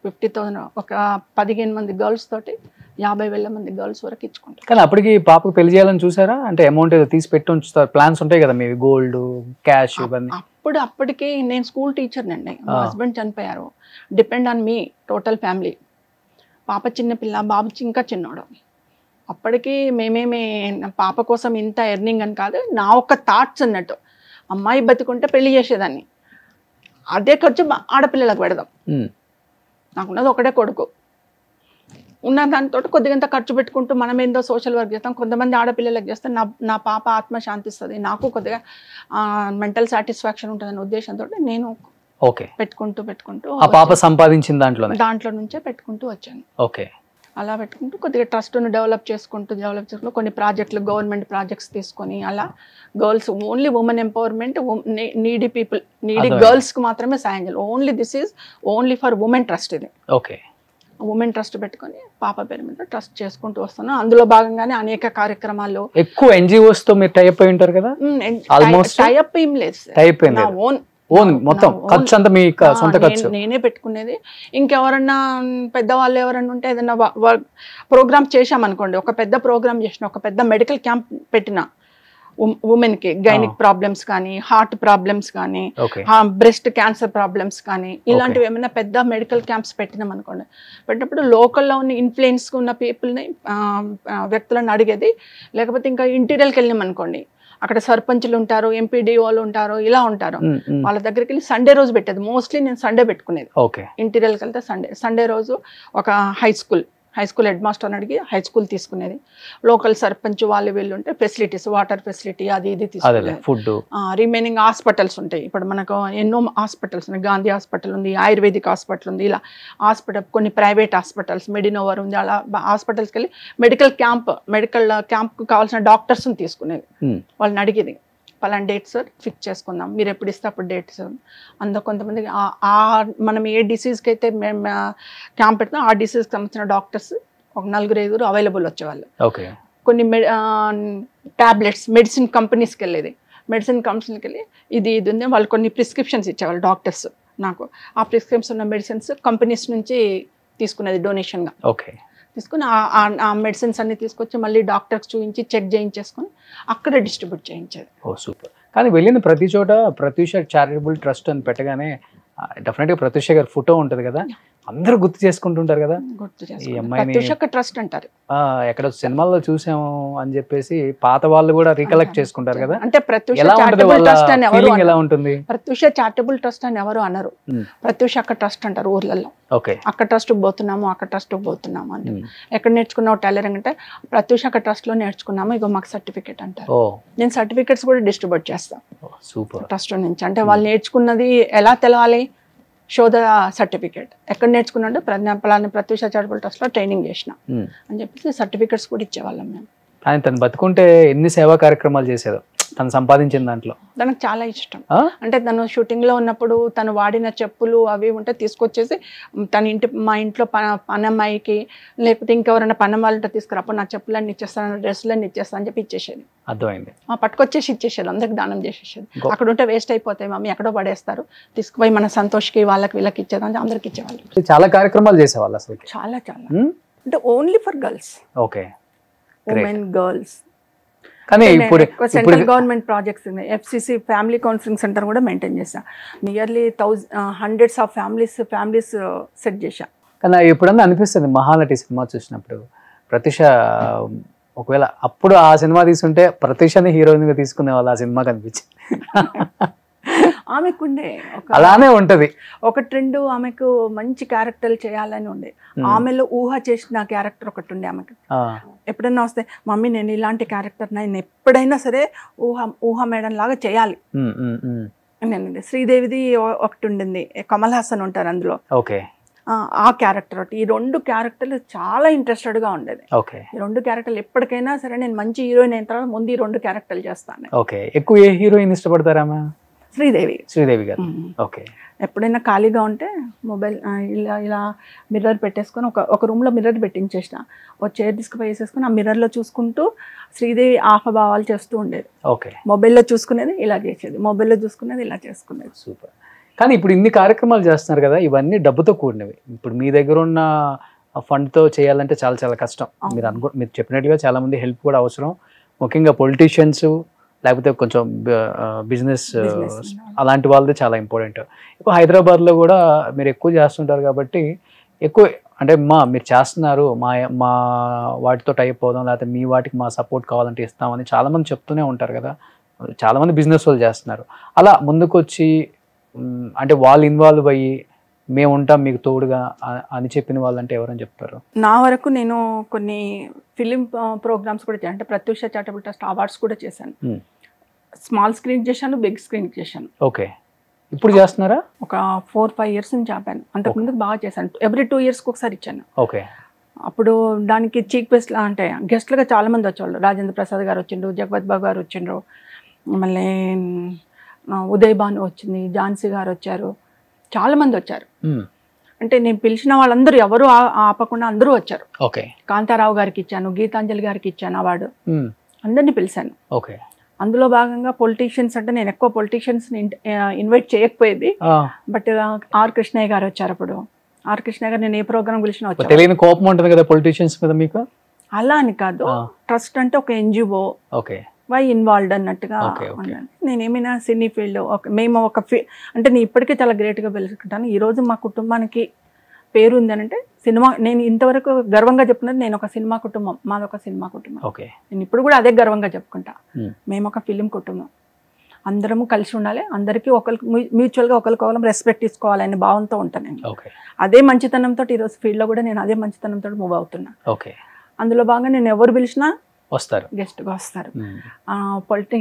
50,000 ఒక 15 మంది గర్ల్స్ తోటి 50,000 మంది గర్ల్స్ వరకు ఇచ్చుకుంటారు. కానీ అప్పటికి పాపకు పెళ్లి చేయాలని చూసారా? అంటే అమౌంట్ ఏదో తీసి పెట్టి ఉంచుతారు, ప్లాన్స్ ఉంటాయి కదా మీవి, గోల్డ్ క్యాష్ ఇవన్నీ. అప్పటికి నేను స్కూల్ టీచర్ అండి, మా హస్బెండ్ చనిపోయారు. Depend on me total family. పాప చిన్నపిల్ల, బాబు ఇంకా చిన్నోడు. అప్పటికి మేమేమి పాప కోసం ఇంత ఎర్నింగ్ అని కాదు, నా ఒక్క థాట్స్ అన్నట్టు. అమ్మాయి బతికుంటే పెళ్లి చేసేదాన్ని, అదే ఖర్చు ఆడపిల్లలకు పెడదాం. నాకున్నది ఒకటే కొడుకు, ఉన్న దానితో కొద్దిగంత ఖర్చు పెట్టుకుంటూ మనం ఏందో సోషల్ వర్క్ చేస్తాం. కొంతమంది ఆడపిల్లలకు చేస్తే నా పాప ఆత్మ శాంతిస్తుంది, నాకు కొద్దిగా మెంటల్ సాటిస్ఫాక్షన్ ఉంటుందనే ఉద్దేశంతో నేను పెట్టుకుంటూ ఆ పాప సంపాదించిన దాంట్లో నుంచే పెట్టుకుంటూ వచ్చాను. ఓకే, అలా పెట్టుకుంటూ కొద్దిగా ట్రస్ట్ను డెవలప్ చేసుకుంటూ కొన్ని ప్రాజెక్టులు, గవర్నమెంట్ ప్రాజెక్ట్స్ తీసుకొని అలా girls only women empowerment, needy people, needy గర్ల్స్కి మాత్రమే సాయం చేయాలి. Only this is only for women trust. ఇది ఓకే, ఉమెన్ ట్రస్ట్ పెట్టుకొని పాప పేరు మీద ట్రస్ట్ చేసుకుంటూ వస్తున్నాను. అందులో భాగంగానే అనేక కార్యక్రమాలు. ఎక్కువ NGOs తో మీరు టైప్ అయి ఉంటారు కదా? టైప్ ఏం లేదు, నా ఓన్ ఓన్ మొత్తం ఖర్చు అంతా మీ సొంత ఖర్చు? నేనే పెట్టుకునేది. ఇంకెవరన్నా పెద్దవాళ్ళు ఎవరన్నా ఉంటే ఏదైనా ప్రోగ్రామ్ చేశామనుకోండి, ఒక పెద్ద ప్రోగ్రామ్ చేసిన, ఒక పెద్ద మెడికల్ క్యాంప్ పెట్టిన ఉమెన్కి గైనిక్ ప్రాబ్లమ్స్ కానీ, హార్ట్ ప్రాబ్లమ్స్ కానీ, బ్రెస్ట్ క్యాన్సర్ ప్రాబ్లమ్స్ కానీ, ఇలాంటివి ఏమైనా పెద్ద మెడికల్ క్యాంప్స్ పెట్టినాం అనుకోండి, పెట్టినప్పుడు లోకల్లో ఉన్న ఇన్ఫ్లుయెన్స్ ఉన్న పీపుల్ని, వ్యక్తులను అడిగేది. లేకపోతే ఇంకా ఇంటీరియల్కి వెళ్ళినాం అనుకోండి, అక్కడ సర్పంచులు ఉంటారు, ఎంపీడీఓలు ఉంటారు, ఇలా ఉంటారు, వాళ్ళ దగ్గరికి వెళ్ళి సండే రోజు పెట్టేది. మోస్ట్లీ నేను సండే పెట్టుకునేది. ఇంటీరియల్కి వెళ్తే సండే రోజు ఒక హై స్కూల్ హెడ్ మాస్టర్ని అడిగి హై స్కూల్ తీసుకునేది. లోకల్ సర్పంచ్ వాళ్ళు వీళ్ళు ఉంటే ఫెసిలిటీస్, వాటర్ ఫెసిలిటీ అది ఇది తీసుకునేది. ఫుడ్, రిమైనింగ్ హాస్పిటల్స్ ఉంటాయి. ఇప్పుడు మనకు ఎన్నో హాస్పిటల్స్ ఉన్నాయి. గాంధీ హాస్పిటల్ ఉంది, ఆయుర్వేదిక్ హాస్పిటల్ ఉంది, ఇలా హాస్పిటల్ కొన్ని ప్రైవేట్ హాస్పిటల్స్, మెడినోవర్ ఉంది, అలా హాస్పిటల్స్కి వెళ్ళి మెడికల్ క్యాంప్కి కావాల్సిన డాక్టర్స్ని తీసుకునేది. వాళ్ళని అడిగేది, పలానా డేట్స్ ఫిక్స్ చేసుకుందాం, మీరు ఎప్పుడు ఇస్తే అప్పుడు డేట్స్. అందులో కొంతమందికి మనం ఏ డిసీజ్కి అయితే మేము క్యాంప్ పెడతాం ఆ డిసీజ్కి సంబంధించిన డాక్టర్స్ ఒక 4-5 అవైలబుల్ వచ్చేవాళ్ళు. కొన్ని ట్యాబ్లెట్స్ మెడిసిన్ కంపెనీస్కి వెళ్ళేది. మెడిసిన్ కంపెనీకి వెళ్ళి ఇది ఉంది, వాళ్ళు కొన్ని ప్రిస్క్రిప్షన్స్ ఇచ్చేవాళ్ళు డాక్టర్స్. నాకు ఆ ప్రిస్క్రిప్షన్స్ ఉన్న మెడిసిన్స్ కంపెనీస్ నుంచి తీసుకునేది డొనేషన్గా. తీసుకుని ఆ మెడిసిన్స్ అన్ని తీసుకొచ్చి మళ్ళీ డాక్టర్కి చూపించి చెక్ చేయించేసుకొని అక్కడ డిస్ట్రిబ్యూట్ చేయించేది. సూపర్. కానీ వెళ్ళిన ప్రతి చోట ప్రత్యూష చారిటబుల్ ట్రస్ట్ అని పెట్టగానే డెఫినెట్గా ప్రత్యూష గారి ఫోటో ఉంటుంది కదా, అందరూ గుర్తు చేసుకుంటుంటారు కదా, ఈ అమ్మాయిని ట్రస్ట్ అంటారు. ఎక్కడ సినిమాల్లో చూసాము అని చెప్పేసి పాత వాళ్ళు కూడా రీకలెక్ట్ చేసుకుంటారు కదా. అంటే ప్రత్యూష చారిటబుల్ ట్రస్ట్ అని ఎవరు ఎలా ఉంటుంది? ప్రత్యూష చారిటబుల్ ట్రస్ట్ అని ఎవరు అనరు, ప్రత్యూష అక్క ట్రస్ట్ అంటారు ఊర్లలో. అక్క ట్రస్ట్ పోతున్నాము, అక్క ట్రస్ట్ పోతున్నాము అంటే. ఎక్కడ నేర్చుకున్నావు టైలరింగ్ అంటే ప్రత్యూష అక్క ట్రస్ట్ లో నేర్చుకున్నాము, ఇగో మాకు సర్టిఫికేట్ అంటారు. నేను సర్టిఫికేట్స్ కూడా డిస్ట్రిబ్యూట్ చేస్తాను ట్రస్ట్ నుంచి. అంటే వాళ్ళు నేర్చుకున్నది ఎలా తెలవాలి, శోధ సర్టిఫికేట్ ఎక్కడ నేర్చుకున్నాడు, పలానా ప్రత్యూష చారిటబుల్ ట్రస్ట్ లో ట్రైనింగ్ చేసిన అని చెప్పేసి సర్టిఫికేట్స్ కూడా ఇచ్చేవాళ్ళం మేము. కానీ తను బతుకుంటే ఎన్ని సేవా కార్యక్రమాలు చేసేదో తను సంపాదించిన దాంట్లో. తనకు చాలా ఇష్టం. అంటే తను షూటింగ్లో ఉన్నప్పుడు తను వాడిన చెప్పులు అవి ఉంటే తీసుకొచ్చేసి మా ఇంట్లో పనమ్మాయికి లేకపోతే ఇంకెవరైనా పనం వాళ్ళంటే తీసుకురా, అప్పుడు నా చెప్పులన్నీ ఇచ్చేస్తాను, డ్రెస్సులన్నీ ఇచ్చేస్తాను అని చెప్పి ఇచ్చేసేది. అర్థమైంది. పట్టుకొచ్చేసి ఇచ్చేసేది, అందరికి దానం చేసేసేది. అక్కడ ఉంటే వేస్ట్ అయిపోతాయి మమ్మీ, ఎక్కడో పడేస్తారు, తీసుకుపోయి మన సంతోష్కి వాళ్ళకి వీళ్ళకి ఇచ్చేది, అందరికి ఇచ్చేవాళ్ళు. చాలా కార్యక్రమాలు చేసేవాళ్ళు అసలు. చాలా అంటే only for girls, women girls. కానీ ఇప్పుడు సెంట్రల్ గవర్నమెంట్ ప్రాజెక్ట్స్ ఉన్నాయి. FCC ఫ్యామిలీ కౌన్సిలింగ్ సెంటర్ కూడా మెయింటైన్ చేశా. Nearly hundreds of families set చేశా. కానీ ఎప్పుడన్నా అనిపిస్తుంది మహానటి సినిమా చూసినప్పుడు ప్రత్యూష ఒకవేళ అప్పుడు ఆ సినిమా తీసుకుంటే ప్రత్యూషని హీరోయిన్ గా తీసుకునే వాళ్ళు ఆ సినిమా కనిపించింది. ఆమెకుండే అలానే ఉంటది. 1-2 ఆమెకు మంచి క్యారెక్టర్లు చేయాలని ఉండే. ఆమెలో ఊహ చేసిన క్యారెక్టర్ ఒకటి ఉండే ఆమెకు. ఎప్పుడైనా వస్తే మమ్మీ నేను ఇలాంటి క్యారెక్టర్ నేను ఎప్పుడైనా సరే ఊహ మేడం లాగా చేయాలి నేను. శ్రీదేవిది ఒకటి ఉండింది, కమల్ హాసన్ ఉంటారు అందులో, ఆ క్యారెక్టర్ ఒకటి. ఈ 2 క్యారెక్టర్లు చాలా ఇంట్రెస్టెడ్ గా ఉండేది. ఈ 2 క్యారెక్టర్లు ఎప్పటికైనా సరే నేను మంచి హీరోయిన్ అయిన తర్వాత ముందు ఈ 2 క్యారెక్టర్లు చేస్తాను. ఎక్కువ ఏ హీరోయిన్ ఇష్టపడతారా? శ్రీదేవి గారు. ఎప్పుడైనా ఖాళీగా ఉంటే మొబైల్ ఇలా మిర్రర్ పెట్టేసుకొని ఒక రూమ్లో మిర్రర్ పెట్టించేసిన, ఒక చైర్ తీసుకుపోయి వేసేసుకొని ఆ మిర్రర్లో చూసుకుంటూ శ్రీదేవి ఆహభావాలు చేస్తూ ఉండేది. మొబైల్లో చూసుకునేది ఇలా చేసేది, మొబైల్లో చూసుకునేది ఇలా చేసుకునేది. సూపర్. కానీ ఇప్పుడు ఇన్ని కార్యక్రమాలు చేస్తున్నారు కదా, ఇవన్నీ డబ్బుతో కూడినవి. ఇప్పుడు మీ దగ్గర ఉన్న ఫండ్తో చేయాలంటే చాలా చాలా కష్టం. మీరు చెప్పినట్టుగా చాలా మంది హెల్ప్ కూడా అవసరం, ముఖ్యంగా పొలిటీషియన్స్ లేకపోతే కొంచెం బిజినెస్ అలాంటి వాళ్ళది చాలా ఇంపార్టెంట్. ఇప్పుడు హైదరాబాద్లో కూడా మీరు ఎక్కువ చేస్తుంటారు కాబట్టి ఎక్కువ అంటే మీరు చేస్తున్నారు, మా వాటితో టైప్ అవుదాం లేకపోతే మీ వాటికి మా సపోర్ట్ కావాలంటే ఇస్తామని చాలామంది చెప్తూనే ఉంటారు కదా. చాలామంది బిజినెస్ వాళ్ళు చేస్తున్నారు. అలా ముందుకు వచ్చి అంటే వాళ్ళు ఇన్వాల్వ్ అయ్యి మేము ఉంటాం మీకు తోడుగా అని చెప్పిన వాళ్ళంటే ఎవరని చెప్తారు? నా వరకు నేను కొన్ని ఫిలిం ప్రోగ్రామ్స్ కూడా చేశాను. అంటే ప్రత్యూష చారిటబుల్ ట్రస్ట్ అవార్డ్స్ కూడా చేశాను. స్మాల్ స్క్రీన్ చేశాను, బిగ్ స్క్రీన్ చేశాను. ఇప్పుడు చేస్తున్నారా? ఒక 4-5 years నుంచి ఆపాను. అంతకుముందు బాగా చేశాను. ఎవ్రీ 2 yearsకి ఒకసారి ఇచ్చాను. అప్పుడు దానికి చీఫ్ గెస్ట్ అంటే గెస్ట్లుగా చాలా మంది వచ్చేవాళ్ళు. రాజేంద్ర ప్రసాద్ గారు వచ్చిండ్రు, జగపత్ బాబు గారు వచ్చిండ్రు, మళ్ళీ ఉదయ్ భాను వచ్చింది, ఝాన్సీ గారు వచ్చారు, చాలా మంది వచ్చారు. అంటే నేను పిలిచిన వాళ్ళందరూ ఎవరు ఆపకుండా అందరూ వచ్చారు. కాంతారావు గారికి ఇచ్చాను, గీతాంజలి గారికి ఇచ్చాను అవార్డు, అందరినీ పిలిచాను. అందులో భాగంగా పొలిటీషియన్స్ అంటే నేను ఎక్కువ పొలిటీషియన్స్ ఇన్వైట్ చేయకపోయేది. బట్ ఆర్ కృష్ణయ్య గారు వచ్చారు. అప్పుడు ఆర్ కృష్ణయ్య గారు నేను ఏ ప్రోగ్రామ్ పిలిచినా వచ్చారు. తెలియని కోపం ఉంటుంది కదా పొలిటీషియన్స్ మీద మీకు? అలా అని కాదు, ట్రస్ట్ అంటే ఒక ఎన్జిఓ, ఓకే, వై ఇన్వాల్వ్డ్ అన్నట్టుగా. నేను ఏమైనా సినీ ఫీల్డ్ మేము ఒక అంటే నేను ఇప్పటికీ చాలా గ్రేట్గా పిలుచుకుంటాను. ఈరోజు మా కుటుంబానికి పేరు ఉంది అని అంటే సినిమా. నేను ఇంతవరకు గర్వంగా చెప్పుకున్నది నేను ఒక సినిమా కుటుంబం, మాది ఒక సినిమా కుటుంబం. నేను ఇప్పుడు కూడా అదే గర్వంగా చెప్పుకుంటా. మేము ఒక ఫిలిం కుటుంబం, అందరము కలిసి ఉండాలి, అందరికీ ఒకరికి మ్యూచువల్గా ఒకరికొకరు రెస్పెక్ట్ తీసుకోవాలనే భావంతో ఉంటాను నేను. అదే మంచితనంతో ఈరోజు ఫీల్డ్లో కూడా నేను అదే మంచితనంతో మూవ్ అవుతున్నా. అందులో భాగంగా నేను ఎవరు పిలిచినా వస్తారు, గెస్ట్గా వస్తారు.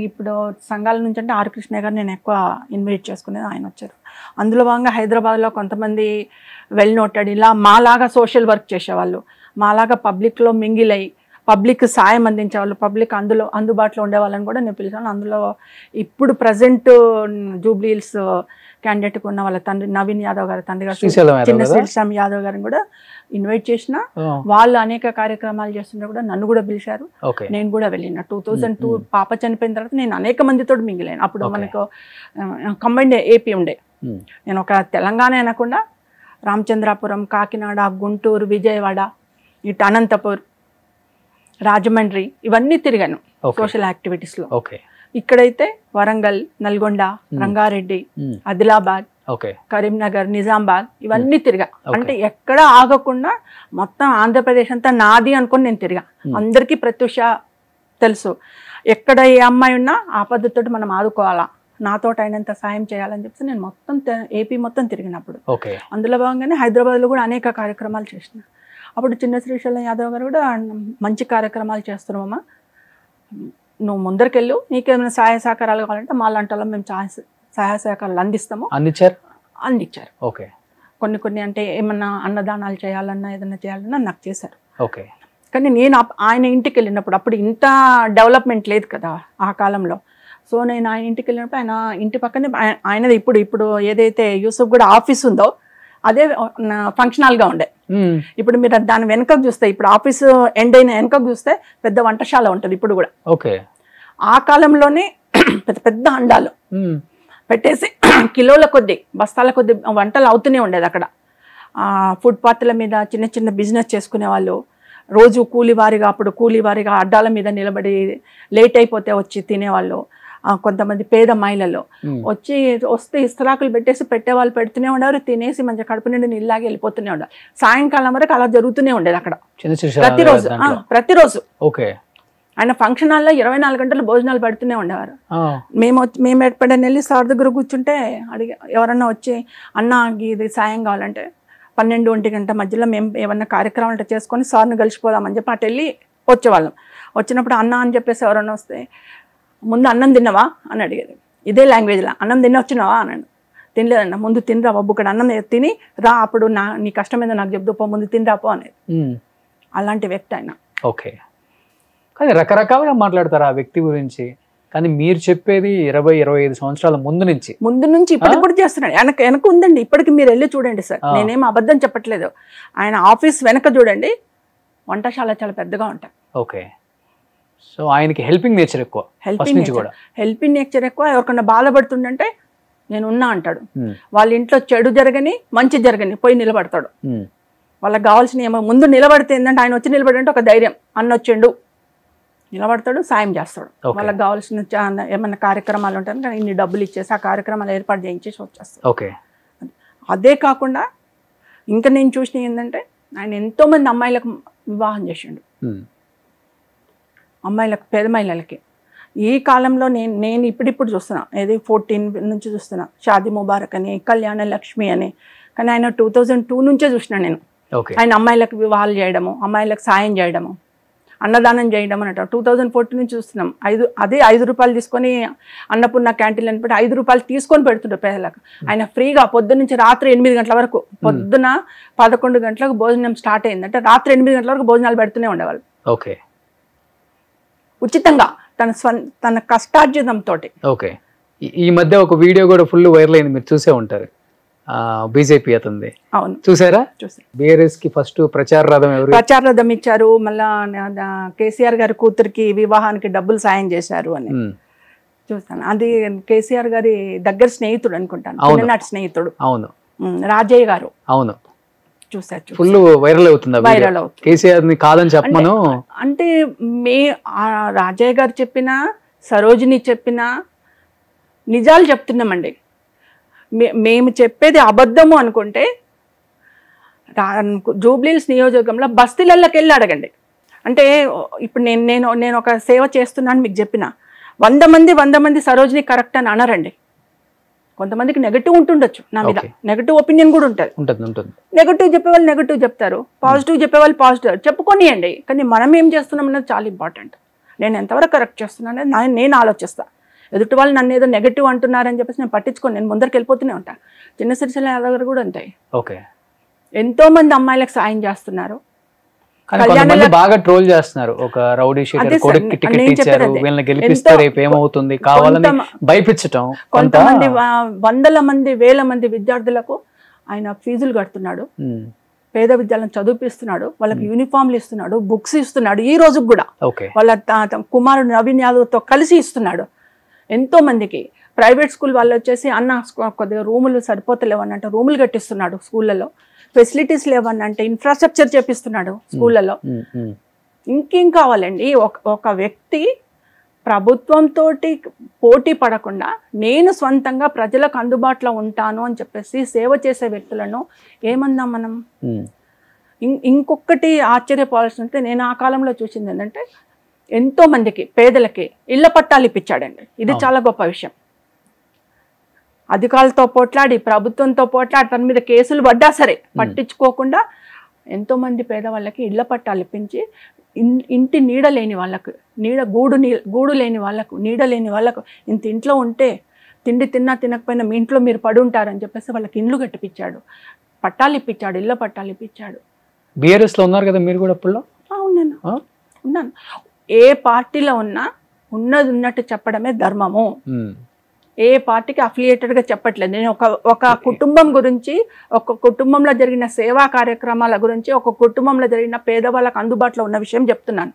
ఇప్పుడు సంఘాల నుంచి అంటే ఆర్ కృష్ణయ్య గారు నేను ఎక్కువ ఇన్వైట్ చేసుకునేది, ఆయన వచ్చారు. అందులో భాగంగా హైదరాబాద్లో కొంతమంది వెల్ నోటెడ్ ఇలా మాలాగా సోషల్ వర్క్ చేసేవాళ్ళు, మాలాగా పబ్లిక్లో మింగిల్ అయ్యి పబ్లిక్ సాయం అందించేవాళ్ళు, పబ్లిక్ అందుబాటులో ఉండేవాళ్ళని కూడా నేను పిలిచాను. అందులో ఇప్పుడు ప్రజెంట్ జూబ్లీ హిల్స్ క్యాండిడేట్కి ఉన్న వాళ్ళ తండ్రి నవీన్ యాదవ్ గారు తండ్రి గారు చిన్న శ్రీశ్యామ్ యాదవ్ గారిని కూడా ఇన్వైట్ చేసిన. వాళ్ళు అనేక కార్యక్రమాలు చేస్తుంటే కూడా నన్ను కూడా పిలిచారు, నేను కూడా వెళ్ళిన. 2002 పాప చనిపోయిన తర్వాత నేను అనేక మందితో మిగిలాను. అప్పుడు మనకు కంబైన్డ్ ఏపీ ఉండే. నేను ఒక తెలంగాణ అనకుండా రామచంద్రాపురం, కాకినాడ, గుంటూరు, విజయవాడ, ఇటు అనంతపూర్, రాజమండ్రి ఇవన్నీ తిరిగాను సోషల్ యాక్టివిటీస్లో. ఇక్కడైతే వరంగల్, నల్గొండ, రంగారెడ్డి, ఆదిలాబాద్, కరీంనగర్, నిజామాబాద్ ఇవన్నీ తిరిగా. అంటే ఎక్కడ ఆగకుండా మొత్తం ఆంధ్రప్రదేశ్ అంతా నాది అనుకుని నేను తిరిగా. అందరికీ ప్రత్యూష తెలుసు, ఎక్కడ ఏ అమ్మాయి ఉన్నా ఆ పద్ధతితో మనం ఆదుకోవాలా, నాతో అయినంత సాయం చేయాలని చెప్పి నేను మొత్తం ఏపీ మొత్తం తిరిగినప్పుడు. అందులో భాగంగానే హైదరాబాద్లో కూడా అనేక కార్యక్రమాలు చేసిన. అప్పుడు చిన్న శ్రీశైలం యాదవ్ గారు కూడా మంచి కార్యక్రమాలు చేస్తున్నామమ్మా, నువ్వు ముందరికెళ్ళు, నీకేమైనా సహాయ సహకారాలు కావాలంటే మా లాంటి వాళ్ళం మేము సహాయ సహకారాలు అందిస్తాము. అందించారు. కొన్ని అంటే ఏమన్నా అన్నదానాలు చేయాలన్నా ఏదన్నా చేయాలన్నా నాకు చేశారు. కానీ నేను ఆయన ఇంటికి వెళ్ళినప్పుడు అప్పుడు ఇంత డెవలప్మెంట్ లేదు కదా ఆ కాలంలో. సో నేను ఆయన ఇంటికి వెళ్ళినప్పుడు ఆయన ఇంటి పక్కనే ఆయనది ఇప్పుడు ఏదైతే యూసఫ్ కూడా ఆఫీస్ ఉందో అదే ఫంక్షన్ హాల్గా ఉండే. ఇప్పుడు మీరు దాని వెనకకు చూస్తే, ఇప్పుడు ఆఫీసు ఎండ్ అయిన వెనకకు చూస్తే పెద్ద వంటశాల ఉంటుంది ఇప్పుడు కూడా. ఆ కాలంలోనే పెద్ద పెద్ద అండాలు పెట్టేసి కిలోల కొద్దీ బస్తాల కొద్దీ వంటలు అవుతూనే ఉండేది అక్కడ. ఫుట్పాత్ల మీద చిన్న చిన్న బిజినెస్ చేసుకునే వాళ్ళు రోజు కూలివారిగా, అప్పుడు కూలివారిగా అడ్డాల మీద నిలబడి లేట్ అయిపోతే వచ్చి తినేవాళ్ళు. కొంతమంది పేద మహిళలు వస్తే ఇస్తరాకులు పెట్టేసి పెట్టేవాళ్ళు పెడుతూనే ఉండేవారు, తినేసి మంచిగా కడుపు నుండి నీళ్ళలాగే వెళ్ళిపోతూనే ఉండేవారు. సాయంకాలం వరకు అలా జరుగుతూనే ఉండేది అక్కడ ప్రతిరోజు. ఆయన ఫంక్షన్ హాల్లో 24 గంటలు భోజనాలు పెడుతూనే ఉండేవారు. మేము ఎప్పుడైనా వెళ్ళి సార్ దగ్గర కూర్చుంటే ఎవరన్నా వచ్చి అన్న ఇది సాయం కావాలంటే 12-1 గంట మధ్యలో మేము ఏమన్నా కార్యక్రమాలు చేసుకొని సార్ని కలిసిపోదామని చెప్పి అటు వెళ్ళి వచ్చేవాళ్ళం. వచ్చినప్పుడు అన్న అని చెప్పేసి ఎవరన్నా వస్తే ముందు అన్నం తిన్నావా అని అడిగేది, ఇదే లాంగ్వేజ్లో. అన్నం తిని వచ్చినావా అన్నాడు. తినలేదన్న, ముందు తినరా బాబు, ఇక్కడ అన్నం తిని రా, అప్పుడు నీ కష్టం ఏదో నాకు చెప్తూ పో, ముందు తినరాపో అనేది. అలాంటి వ్యక్తి ఆయన. కానీ రకరకాలుగా మాట్లాడతారు ఆ వ్యక్తి గురించి. కానీ మీరు చెప్పేది 20-25 సంవత్సరాల ముందు నుంచి ఇప్పటికి కూడా చేస్తున్నాడు. వెనక ఉందండి, ఇప్పటికి మీరు వెళ్ళి చూడండి సార్, నేనేం అబద్ధం చెప్పట్లేదు. ఆయన ఆఫీస్ వెనక చూడండి, వంటశాల చాలా పెద్దగా ఉంటాయి. సో ఆయనకి హెల్పింగ్ నేచర్ ఎక్కువ. హెల్పింగ్ నేచర్ ఎక్కువ. ఎవరికన్నా బాధపడుతుండంటే నేను ఉన్నా అంటాడు. వాళ్ళ ఇంట్లో చెడు జరగని మంచి జరగని పోయి నిలబడతాడు. వాళ్ళకి కావాల్సిన ఏమో ముందు నిలబడితే ఏంటంటే ఆయన వచ్చి నిలబడంటే ఒక ధైర్యం, అన్న వచ్చిండు నిలబడతాడు, సాయం చేస్తాడు. వాళ్ళకి కావాల్సిన ఏమన్నా కార్యక్రమాలు ఉంటాయి కానీ ఇన్ని డబ్బులు ఇచ్చేసి ఆ కార్యక్రమాలు ఏర్పాటు చేయించేసి వచ్చేస్తాడు. అదే కాకుండా ఇంకా నేను చూసిన ఏంటంటే ఆయన ఎంతోమంది అమ్మాయిలకు వివాహం చేసిండు, అమ్మాయిలకు, పేద మహిళలకి. ఈ కాలంలో నేను ఇప్పుడిప్పుడు చూస్తున్నా, ఏది 14 నుంచి చూస్తున్నా, షాదీ ముబారక్ అని, కళ్యాణ లక్ష్మి అని. కానీ ఆయన 2002 నుంచే చూసినా నేను. ఆయన అమ్మాయిలకు వివాహాలు చేయడము, అమ్మాయిలకు సాయం చేయడము, అన్నదానం చేయడం అన్నట్టు 2014 నుంచి చూస్తున్నాం. 5 రూపాయలు తీసుకొని అన్నపూర్ణ క్యాంటీన్ అని పెట్టి 5 రూపాయలు తీసుకొని పెడుతుంటారు పేదలకు. ఆయన ఫ్రీగా పొద్దున్న నుంచి రాత్రి 8 గంటల వరకు, పొద్దున 11 గంటలకు భోజనం స్టార్ట్ అయిందంటే రాత్రి 8 గంటల వరకు భోజనాలు పెడుతూనే ఉండేవాళ్ళు ఉచితంగా, తన కష్టార్జితంతో. ఈ మధ్య ఒక వీడియో కూడా ఫుల్ వైరల్ అయింది, మీరు చూసే ఉంటారు. బీజేపీ అతనిది. అవును, చూసారా? బీఆర్ఎస్ కి ఫస్ట్ ప్రచార రథం ఇచ్చారు. మళ్ళా కేసీఆర్ గారి కూతురికి వివాహానికి డబ్బులు సాయం చేశారు అని. చూస్తాను. అది కేసీఆర్ గారి దగ్గర స్నేహితుడు అనుకుంటాను, అవును. చిన్ననాటి స్నేహితుడు. అవును రాజయ్య గారు. అవును చూసారు, ఫుల్ వైరల్ అవుతుంది వైరల్ అవుతుంది. కేసీఆర్ ని కాదని చెప్పమను. అంటే రాజయ్య గారు చెప్పినా సరోజిని చెప్పినా నిజాలు చెప్తున్నామండి. మేము చెప్పేది అబద్ధము అనుకుంటే జూబ్లీహిల్స్ నియోజకవర్గంలో బస్తీలలోకి వెళ్ళి అడగండి. అంటే ఇప్పుడు నేను ఒక సేవ చేస్తున్నాను మీకు చెప్పిన 100 మంది సరోజిని కరెక్ట్ అని అనరండి. కొంతమందికి నెగటివ్ ఉంటుండొచ్చు నా మీద, నెగటివ్ ఒపీనియన్ కూడా ఉంటుంది. నెగటివ్ చెప్పేవాళ్ళు నెగటివ్ చెప్తారు, పాజిటివ్ చెప్పేవాళ్ళు పాజిటివ్ చెప్పుకొనియండి. కానీ మనం ఏం చేస్తున్నాం అనేది చాలా ఇంపార్టెంట్. నేను ఎంతవరకు కరెక్ట్ చేస్తున్నాను అనేది నేను ఆలోచిస్తాను. ఎదుటి వాళ్ళు నన్ను ఏదో నెగటివ్ అంటున్నారని చెప్పేసి నేను పట్టించుకొని నేను ముందరికి వెళ్ళిపోతూనే ఉంటాను. చిన్న సిరిసిల్ల దగ్గర కూడా ఉంటాయి. ఎంతో మంది అమ్మాయిలకు సాయం చేస్తున్నారు. బాగా ట్రోల్ చేస్తున్నారు. ఒక రౌడీ షీటర్ కొడుక్కి టికెట్ ఇచ్చారు, వీళ్ళని గెలిపిస్తే రేపు ఏమవుతుంది కావాలని భయపించటం. కొంతమంది 100 మంది 1000 మంది విద్యార్థులకు ఆయన ఫీజులు కడుతున్నాడు, పేద విద్యాలను చదివిపిస్తున్నాడు, వాళ్ళకి యూనిఫామ్లు ఇస్తున్నాడు, బుక్స్ ఇస్తున్నాడు. ఈ రోజు కూడా వాళ్ళ కుమారుడు నవీన్ యాదవ్తో కలిసి ఇస్తున్నాడు. ఎంతో మందికి ప్రైవేట్ స్కూల్ వాళ్ళు వచ్చేసి అన్న కొద్దిగా రూములు సరిపోతలేవన్నంటే రూములు కట్టిస్తున్నాడు, స్కూళ్ళలో ఫెసిలిటీస్ లేవన్నంటే ఇన్ఫ్రాస్ట్రక్చర్ చేపిస్తున్నాడు స్కూళ్ళలో. ఇంకేం కావాలండి? ఒక వ్యక్తి ప్రభుత్వంతో పోటీ పడకుండా నేను స్వంతంగా ప్రజలకు అందుబాటులో ఉంటాను అని చెప్పేసి సేవ చేసే వ్యక్తులను ఏమన్నా మనం? ఇంకొకటి ఆశ్చర్యపోవాల్సిందంటే నేను ఆ కాలంలో చూసింది ఏంటంటే ఎంతో మందికి పేదలకి ఇళ్ల పట్టాలు ఇప్పించాడండి. ఇది చాలా గొప్ప విషయం. అధికారులతో పోట్లాడి ప్రభుత్వంతో పోట్లాడి తన మీద కేసులు పడ్డా సరే పట్టించుకోకుండా ఎంతో మంది పేదవాళ్ళకి ఇళ్ల పట్టాలు ఇప్పించి ఇంటి నీడ లేని వాళ్ళకు, గూడు లేని వాళ్ళకు, నీడ లేని వాళ్ళకు, ఇంట్లో ఉంటే తిండి తిన్నా తినకపోయినా మీ ఇంట్లో మీరు పడి ఉంటారని చెప్పేసి వాళ్ళకి ఇండ్లు కట్టిపించాడు, పట్టాలు ఇప్పించాడు, ఇళ్ల పట్టాలు ఇప్పించాడు. బీఆర్ఎస్ లో ఉన్నారు కదా మీరు కూడా అప్పుడు? ఉన్నాను. ఏ పార్టీలో ఉన్నా ఉన్నది ఉన్నట్టు చెప్పడమే ధర్మము. ఏ పార్టీకి అఫిలియేటెడ్గా చెప్పట్లేదు. నేను ఒక కుటుంబం గురించి, ఒక కుటుంబంలో జరిగిన సేవా కార్యక్రమాల గురించి, ఒక కుటుంబంలో జరిగిన పేదవాళ్ళకు అందుబాటులో ఉన్న విషయం చెప్తున్నాను.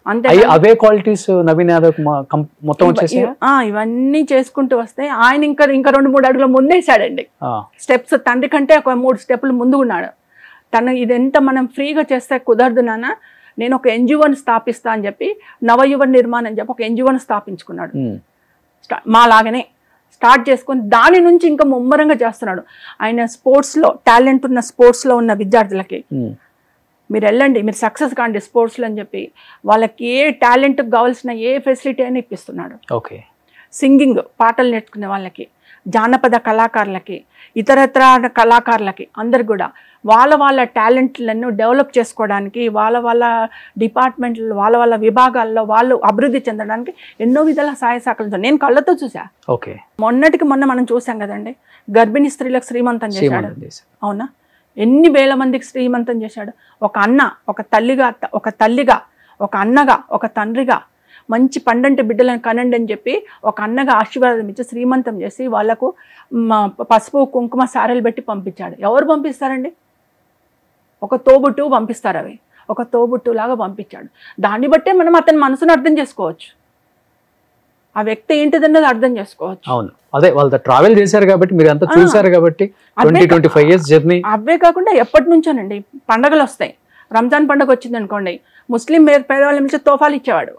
అంతే. అవే క్వాలిటీస్ నవీన్ యాదవ్ మొత్తం వచ్చేసి ఇవన్నీ చేసుకుంటూ వస్తే ఆయన ఇంకా 2-3 అడుగుల ముందేసాడండి. స్టెప్స్ తండ్రి కంటే ఒక 3 స్టెప్పులు ముందుకున్నాడు. ఇదెంత మనం ఫ్రీగా చేస్తే కుదరదు నాన్న, నేను ఒక ఎన్జిఓని స్థాపిస్తా అని చెప్పి నవయువ నిర్మాణం అని చెప్పి ఒక ఎన్జిఓని స్థాపించుకున్నాడు. మాలాగనే స్టార్ట్ చేసుకొని దాని నుంచి ఇంకా ముమ్మరంగా చేస్తున్నాడు. ఆయన స్పోర్ట్స్లో టాలెంట్ ఉన్న స్పోర్ట్స్లో ఉన్న విద్యార్థులకి మీరు వెళ్ళండి, మీరు సక్సెస్ కాండి స్పోర్ట్స్లో అని చెప్పి వాళ్ళకి ఏ టాలెంట్కి కావాల్సిన ఏ ఫెసిలిటీ అయినా ఇప్పిస్తున్నాడు. సింగింగ్ పాటలు నేర్చుకునే వాళ్ళకి, జానపద కళాకారులకి, ఇతరత్ర కళాకారులకి అందరు కూడా వాళ్ళ టాలెంట్లను డెవలప్ చేసుకోవడానికి వాళ్ళ డిపార్ట్మెంట్లో వాళ్ళ విభాగాల్లో వాళ్ళు అభివృద్ధి చెందడానికి ఎన్నో విధాల సహాయ సహకారాలు నేను కళ్ళతో చూసా. మొన్నటికి మొన్న మనం చూసాం కదండి, గర్భిణీ స్త్రీలకు శ్రీమంతం చేశాడు. అవునా? ఎన్ని వేల మందికి శ్రీమంతం చేశాడు. ఒక అన్న, ఒక తల్లిగా, ఒక అన్నగా, ఒక తండ్రిగా మంచి పండంటి బిడ్డలను కనండి అని చెప్పి ఒక అన్నగా ఆశీర్వాదం ఇచ్చి శ్రీమంతం చేసి వాళ్లకు పసుపు కుంకుమ సారెలు పెట్టి పంపించాడు. ఎవరు పంపిస్తారండి? ఒక తోబుట్టు పంపిస్తారు. అవి ఒక తోబుట్టు లాగా పంపించాడు. దాన్ని బట్టే మనం అతని మనసును అర్థం చేసుకోవచ్చు, ఆ వ్యక్తి ఏంటిదన్నది అర్థం చేసుకోవచ్చు. అవును, అదే వాళ్ళతో ట్రావెల్ చేశారు కాబట్టి మీరు అంతా చూశారు కాబట్టి 20-25 years జర్నీ. అవే కాకుండా ఎప్పటి నుంచోనండి పండగలు వస్తాయి. రంజాన్ పండుగ వచ్చింది అనుకోండి, ముస్లిం పేదవాళ్ళ నుంచి తోఫాలు ఇచ్చేవాడు.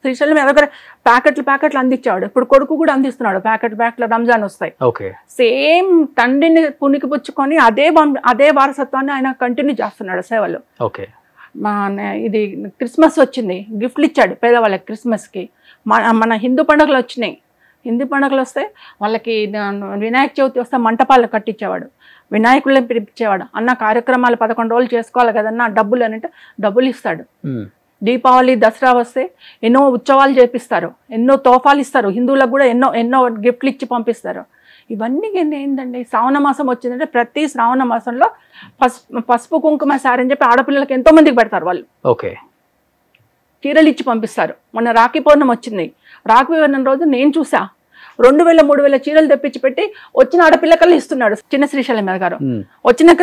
శ్రీశైలం దగ్గర ప్యాకెట్లు అందించేవాడు. ఇప్పుడు కొడుకు కూడా అందిస్తున్నాడు ప్యాకెట్లు. రంజాన్ వస్తాయి, సేమ్ తండ్రిని పునికి పుచ్చుకొని అదే వారసత్వాన్ని ఆయన కంటిన్యూ చేస్తున్నాడు సేవలు. ఇది క్రిస్మస్ వచ్చింది, గిఫ్ట్లు ఇచ్చాడు పేదవాళ్ళకి. క్రిస్మస్కి మన హిందూ పండుగలు వచ్చినాయి. హిందూ పండుగలు వస్తే వాళ్ళకి వినాయక చవితి వస్తే మంటపాలు కట్టించేవాడు, వినాయకులను పిలిపించేవాడు. అన్న కార్యక్రమాలు 11 రోజులు చేసుకోవాలి కదన్నా, డబ్బులు అని అంటే డబ్బులు ఇస్తాడు. దీపావళి దసరా వస్తే ఎన్నో ఉత్సవాలు చేపిస్తారు, ఎన్నో తోఫాలు ఇస్తారు. హిందువులకు కూడా ఎన్నో గిఫ్ట్లు ఇచ్చి పంపిస్తారు. ఇవన్నీ ఏంటండి, శ్రావణ మాసం వచ్చిందంటే ప్రతి శ్రావణ మాసంలో పసుపు కుంకుమ సారి అని చెప్పి ఆడపిల్లలకి ఎంతో మందికి పెడతారు. వాళ్ళు చీరలు ఇచ్చి పంపిస్తారు. మొన్న రాఖీ పౌర్ణమి వచ్చింది. రాఖీ పౌర్ణమి రోజు నేను చూసా 2000-3000 చీరలు తెప్పించి పెట్టి వచ్చిన ఆడపిల్లకల్లా ఇస్తున్నాడు. చిన్న శ్రీశైలం మీద గారు వచ్చినాక,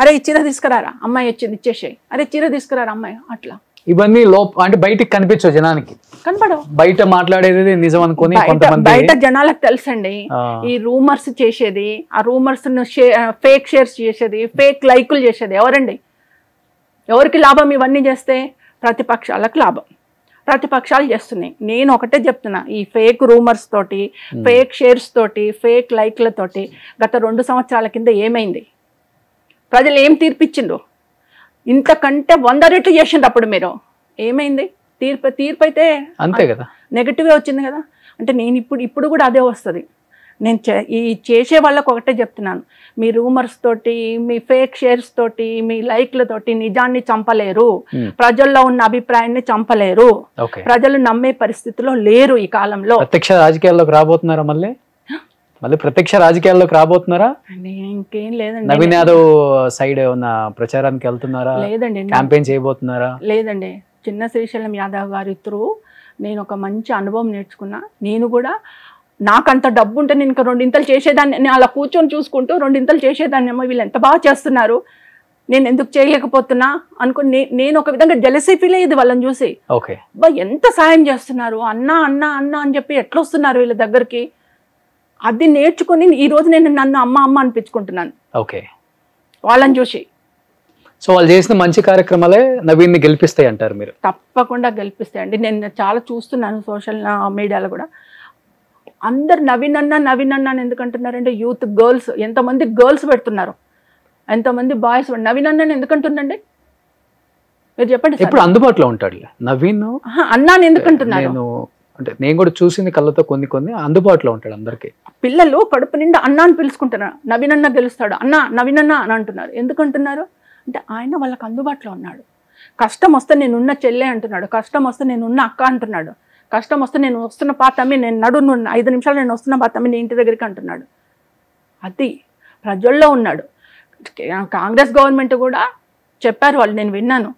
అరే ఈ చీర తీసుకురారా అమ్మాయి వచ్చింది ఇచ్చేసేయి, అరే చీర తీసుకురారా అమ్మాయి, అట్లా ఇవన్నీ అంటే బయటికి కనిపించవు జనానికి, కనపడవు. బయట మాట్లాడేది నిజం అనుకుని బయట జనాలకు తెలుసండి ఈ రూమర్స్ చేసేది, ఆ రూమర్స్ ఫేక్ షేర్స్ చేసేది, ఫేక్ లైకులు చేసేది ఎవరండి? ఎవరికి లాభం ఇవన్నీ చేస్తే? ప్రతిపక్షాలకు లాభం. ప్రతిపక్షాలు చేస్తున్నాయి. నేను ఒకటే చెప్తున్నా, ఈ ఫేక్ రూమర్స్ తోటి, ఫేక్ షేర్స్ తోటి, ఫేక్ లైక్లతోటి గత 2 సంవత్సరాల కింద ఏమైంది? ప్రజలు ఏం తీర్పిచ్చిండ్రు? ఇంతకంటే 100 రెట్లు చేసిండ్రు. అప్పుడు మీరు ఏమైంది? తీర్పు అయితే అంతే కదా, నెగటివే వచ్చింది కదా. అంటే నేను ఇప్పుడు కూడా అదే వస్తుంది. నేను ఈ చేసే వాళ్ళకు ఒకటే చెప్తున్నాను, మీ రూమర్స్ తోటి, మీ ఫేక్ షేర్స్ తోటి, మీ లైక్లతోటి నిజాన్ని చంపలేరు, ప్రజల్లో ఉన్న అభిప్రాయాన్ని చంపలేరు. ప్రజలు నమ్మే పరిస్థితిలో లేరు ఈ కాలంలో. ప్రత్యక్ష రాజకీయాల్లోకి రాబోతున్నారా? మళ్ళీ ప్రత్యక్ష రాజకీయాల్లోకి రాబోతున్నారా? ఇంకేం లేదండి. నవీన్ యాదవ్ సైడ్ ఏమన్నా ప్రచారానికి వెళ్తున్నారా? లేదండి. క్యాంపెయిన్ చేయబోతున్నారా? లేదండి. చిన్న శ్రీశైలం యాదవ్ గారి త్రూ నేను ఒక మంచి అనుభవం నేర్చుకున్నా. నేను కూడా నాకంత డబ్బు ఉంటే నేను ఇంకా 2 ఇంతలు చేసేదాన్ని. నేను అలా కూర్చొని చూసుకుంటూ 2 ఇంతలు చేసేదాన్ని. అమ్మో వీళ్ళు ఎంత బాగా చేస్తున్నారు, నేను ఎందుకు చేయలేకపోతున్నా అనుకుని నేను ఒక విధంగా జెలసీ ఫీల్ అయ్యేది వాళ్ళని చూసి. ఎంత సాయం చేస్తున్నారు, అన్నా అన్నా అన్నా అని చెప్పి ఎట్లా వస్తున్నారు వీళ్ళ దగ్గరికి. అది నేర్చుకుని ఈ రోజు నేను నన్ను అమ్మ అమ్మ అనిపించుకుంటున్నాను వాళ్ళని చూసి. సో వాళ్ళు చేసిన మంచి కార్యక్రమాలే నవీన్ని గెలిపిస్తాయి అంటారు మీరు? తప్పకుండా గెలిపిస్తాయండి. నేను చాలా చూస్తున్నాను సోషల్ మీడియాలో కూడా అందరు నవీన్ అన్న అని ఎందుకంటున్నారంటే యూత్ గర్ల్స్, ఎంతమంది గర్ల్స్ పెడుతున్నారు, ఎంతమంది బాయ్స్ నవీన్ అన్న ఎందుకంటుందండి? మీరు చెప్పండి. ఇప్పుడు అందుబాటులో ఉంటాడు నవీన్ అన్నాను ఎందుకంటున్నారు? అంటే నేను కూడా చూసింది కళ్ళతో కొన్ని అందుబాటులో ఉంటాడు అందరికి. పిల్లలు కడుపు నిండా అన్న అని పిలుచుకుంటున్నారు. నవీన్ అన్న గెలుస్తాడు, అన్న నవీన్ అన్న అని అంటున్నారు. ఎందుకంటున్నారు అంటే ఆయన వాళ్ళకి అందుబాటులో ఉన్నాడు. కష్టం వస్తే నేనున్న చెల్లె అంటున్నాడు, కష్టం వస్తే నేనున్న అక్క అంటున్నాడు, కష్టం వస్తే నేను వస్తున్న పాతమ్మి, నేను 5 నిమిషాలు నేను వస్తున్న పాతమ్మి నీ ఇంటి దగ్గరికి అంటున్నాడు. అది ప్రజల్లో ఉన్నాడు. కాంగ్రెస్ గవర్నమెంట్ కూడా చెప్పారు వాళ్ళు, నేను విన్నాను,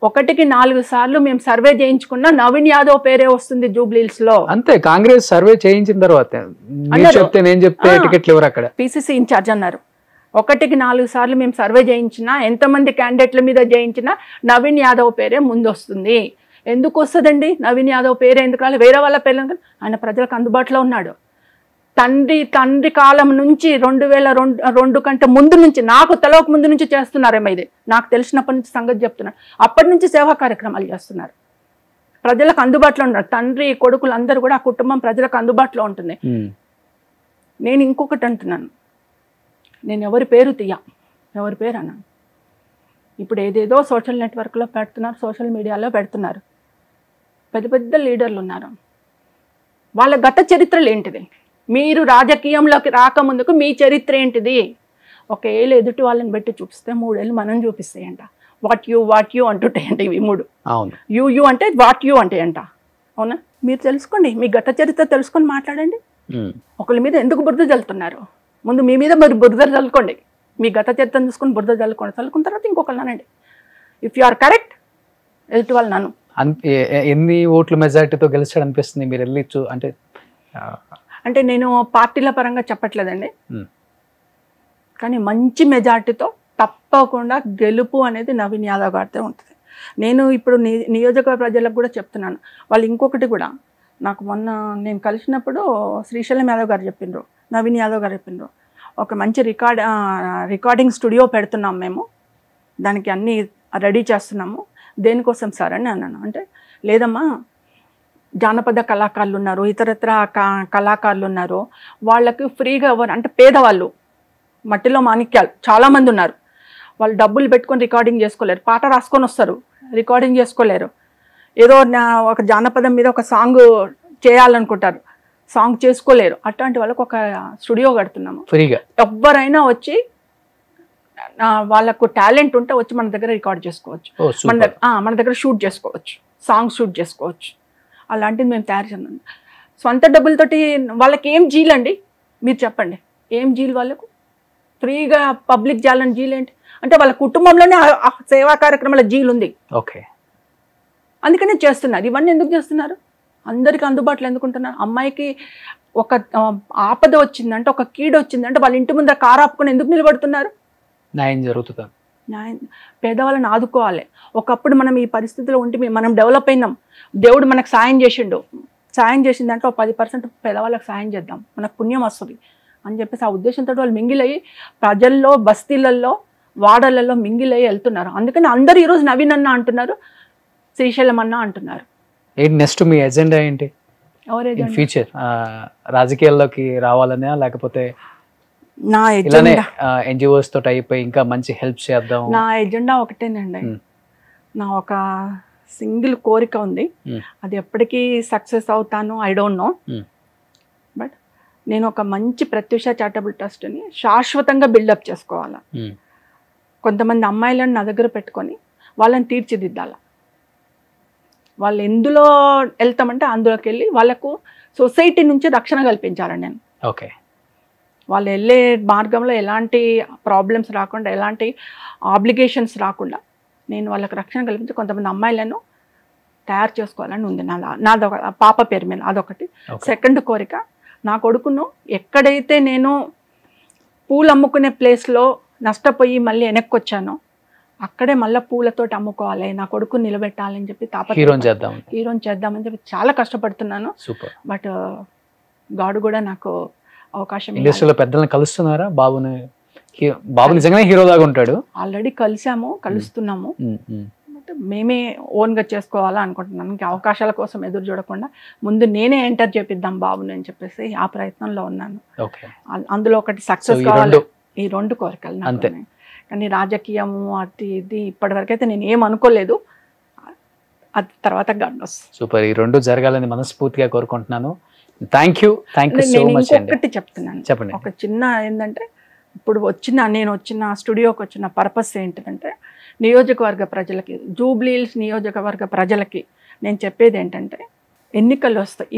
1కి 4 సార్లు మేము సర్వే చేయించుకున్నా నవీన్ యాదవ్ పేరే వస్తుంది జూబ్లీహిల్స్ లో. అంతే, కాంగ్రెస్ సర్వే చేయించిన తర్వాత టికెట్లు ఎవరు అక్కడ పిసిసి ఇన్ఛార్జ్ అన్నారు, 1కి 4 సార్లు మేము సర్వే చేయించినా, ఎంతమంది క్యాండిడేట్ల మీద చేయించినా నవీన్ యాదవ్ పేరే ముందు వస్తుంది. ఎందుకు వస్తుందండి నవీన్ యాదవ్ పేరే ఎందుకు రాలేదు? వేరే వాళ్ళ పేర్లు. ఆయన ప్రజలకు అందుబాటులో ఉన్నాడు. తండ్రి కాలం నుంచి 2002 కంటే ముందు నుంచి, నాకు తెలవక ముందు నుంచి చేస్తున్నారేమో ఇది, నాకు తెలిసినప్పటి నుంచి సంగతి చెప్తున్నారు. అప్పటి నుంచి సేవా కార్యక్రమాలు చేస్తున్నారు, ప్రజలకు అందుబాటులో ఉన్నారు. తండ్రి కొడుకులు అందరూ కూడా ఆ కుటుంబం ప్రజలకు అందుబాటులో ఉంటుంది. నేను ఇంకొకటి అంటున్నాను, నేను ఎవరి పేరు ఎవరి పేరు అన్నాను. ఇప్పుడు ఏదేదో సోషల్ నెట్వర్క్లో పెడుతున్నారు, సోషల్ మీడియాలో పెడుతున్నారు. పెద్ద పెద్ద లీడర్లు ఉన్నారు, వాళ్ళ గత చరిత్రలు ఏంటిది? మీరు రాజకీయంలోకి రాకముందుకు మీ చరిత్ర ఏంటిది? 1 ఏళ్ళు ఎదుటి వాళ్ళని పెట్టి చూపిస్తే 3 ఏళ్ళు మనం చూపిస్తాయంట. వాట్ యూ అంటుంటాయంట ఇవి 3. యూ అంటే వాట్ యూ అంటే అంట. అవునా? మీరు తెలుసుకోండి, మీ గత చరిత్ర తెలుసుకొని మాట్లాడండి. ఒకళ్ళ మీద ఎందుకు బురద చల్లుతున్నారు? ముందు మీ మీద మరి బురద చల్లుకోండి, మీ గత చరిత్రను చూసుకొని బురద చల్లుకున్న తర్వాత ఇంకొకళ్ళు అనండి. ఇఫ్ యు ఆర్ కరెక్ట్, ఎదుటి వాళ్ళు నన్ను ఎన్ని ఓట్ల మెజారిటీతో గెలిచాడు అనిపిస్తుంది మీరు వెళ్ళి అంటే నేను పార్టీల పరంగా చెప్పట్లేదండి, కానీ మంచి మెజార్టీతో తప్పకుండా గెలుపు అనేది నవీన్ యాదవ్ గారితో ఉంటుంది. నేను ఇప్పుడు నియోజకవర్గ ప్రజలకు కూడా చెప్తున్నాను. వాళ్ళు ఇంకొకటి కూడా, నాకు మొన్న నేను కలిసినప్పుడు శ్రీశైలం యాదవ్ గారు చెప్పిండ్రు, నవీన్ యాదవ్ గారు చెప్పిండ్రు, ఒక మంచి రికార్డింగ్ స్టూడియో పెడుతున్నాం మేము, దానికి అన్నీ రెడీ చేస్తున్నాము. దేనికోసం సార్ అని అన్నాను. అంటే లేదమ్మా, జానపద కళాకారులు ఉన్నారు, ఇతరత్ర కళాకారులు ఉన్నారు, వాళ్ళకి ఫ్రీగా అంటే పేదవాళ్ళు, మట్టిలో మాణిక్యాలు చాలామంది ఉన్నారు, వాళ్ళు డబ్బులు పెట్టుకొని రికార్డింగ్ చేసుకోలేరు, పాట రాసుకొని వస్తారు, రికార్డింగ్ చేసుకోలేరు. ఏదో ఒక జానపదం మీద ఒక సాంగ్ చేయాలనుకుంటారు, సాంగ్ చేసుకోలేరు. అట్లాంటి వాళ్ళకు ఒక స్టూడియో కడుతున్నాము ఫ్రీగా. ఎవరైనా వచ్చి వాళ్ళకు టాలెంట్ ఉంటే వచ్చి మన దగ్గర రికార్డ్ చేసుకోవచ్చు, మన దగ్గర షూట్ చేసుకోవచ్చు, సాంగ్ షూట్ చేసుకోవచ్చు. అలాంటిది మేము తయారు చేస్తున్నాం. సొంత డబ్బులతోటి వాళ్ళకి ఏం జీలండి మీరు చెప్పండి, ఏం జీలు వాళ్ళకు? ఫ్రీగా పబ్లిక్ చేయాలని జీలు ఏంటి అంటే వాళ్ళ కుటుంబంలోనే సేవా కార్యక్రమాల జీలు ఉంది. అందుకనే చేస్తున్నారు. ఇవన్నీ ఎందుకు చేస్తున్నారు? అందరికీ అందుబాటులో ఎందుకుంటున్నారు? అమ్మాయికి ఒక ఆపద వచ్చిందంటే, ఒక కీడు వచ్చిందంటే వాళ్ళ ఇంటి ముందర కారు ఆపుకొని ఎందుకు నిలబడుతున్నారు? న్యాయం జరుగుతుంది. పేదవాళ్ళని ఆదుకోవాలి. ఒకప్పుడు మనం ఈ పరిస్థితిలో ఉంటే మనం డెవలప్ అయినాం, దేవుడు మనకు సాయం చేసిండు, సాయం చేసిన దాంట్లో 10% పేదవాళ్ళకి సాయం చేద్దాం, మనకు పుణ్యం వస్తుంది అని చెప్పేసి ఆ ఉద్దేశంతో వాళ్ళు మింగిలయ్యి ప్రజల్లో, బస్తీలలో, వాడలలో మింగిలయ్యి వెళ్తున్నారు. అందుకని అందరూ ఈరోజు నవీన్ అన్న అంటున్నారు, శ్రీశైలం అన్న అంటున్నారు. ఏంటి నెక్స్ట్ మీ ఎజెండా ఏంటి ఫ్యూచర్? రాజకీయాల్లోకి రావాలనే, లేకపోతే నా ఇలానే ఎన్జిఓస్ తోటి అయిపోయి ఇంకా మంచి హెల్ప్ చేద్దాం? నా ఎజెండా ఒకటేనండి, నా ఒక సింగిల్ కోరిక ఉంది. అది ఎప్పటికీ సక్సెస్ అవుతాను ఐ డోంట్ నో, బట్ నేను ఒక మంచి ప్రత్యూష చారిటబుల్ ట్రస్ట్ని శాశ్వతంగా బిల్డప్ చేసుకోవాలా. కొంతమంది అమ్మాయిలను నా దగ్గర పెట్టుకొని వాళ్ళని తీర్చిదిద్దాల. వాళ్ళు ఎందులో వెళ్తామంటే అందులోకి వెళ్ళి వాళ్ళకు సొసైటీ నుంచి రక్షణ కల్పించాలని నేను. ఓకే. వాళ్ళు వెళ్ళే మార్గంలో ఎలాంటి ప్రాబ్లమ్స్ రాకుండా, ఎలాంటి ఆబ్లిగేషన్స్ రాకుండా నేను వాళ్ళకి రక్షణ కల్పించి కొంతమంది అమ్మాయిలను తయారు చేసుకోవాలని ఉంది నాదొక పాప పేరు మీద. అదొకటి. సెకండ్ కోరిక, నా కొడుకును ఎక్కడైతే నేను పూలు అమ్ముకునే ప్లేస్లో నష్టపోయి మళ్ళీ వెనక్కి వచ్చానో అక్కడే మళ్ళీ పూలతోటి అమ్ముకోవాలి, నా కొడుకుని నిలబెట్టాలని చెప్పి హీరోని చేద్దామని చెప్పి చాలా కష్టపడుతున్నాను. బట్ గాడ్ కూడా నాకు అవకాశం. ఇండస్ట్రీలో పెద్దలను కలుస్తున్నారా? బాబు నిజంగానే హీరో లాగా ఉంటాడు. ఆల్రెడీ కలుస్తున్నాము. బట్ మేమే ఓన్గా చేసుకోవాలా అనుకుంటున్నాను. ఇంకా అవకాశాల కోసం ఎదురు చూడకుండా ముందు నేనే ఎంటర్ చేపిద్దాం బాబుని అని చెప్పేసి ఆ ప్రయత్నంలో ఉన్నాను. అందులో ఒకటి సక్సెస్ కావాలి. ఈ 2 కోరికలు నాకు. కానీ రాజకీయము అది ఇది ఇప్పటివరకైతే నేను ఏం అనుకోలేదు, అది తర్వాత గండోస్. సూపర్. ఈ 2 జరగాలని మనస్ఫూర్తిగా కోరుకుంటున్నాను. Thank you so much. ఇంకొకటి చెప్తున్నాను, చెప్పండి. ఒక చిన్న ఏంటంటే, ఇప్పుడు నేను వచ్చిన స్టూడియోకి వచ్చిన పర్పస్ ఏంటంటే, నియోజకవర్గ ప్రజలకి, జూబ్లీహిల్స్ నియోజకవర్గ ప్రజలకి నేను చెప్పేది ఏంటంటే, ఎన్నికలు వస్తాయి.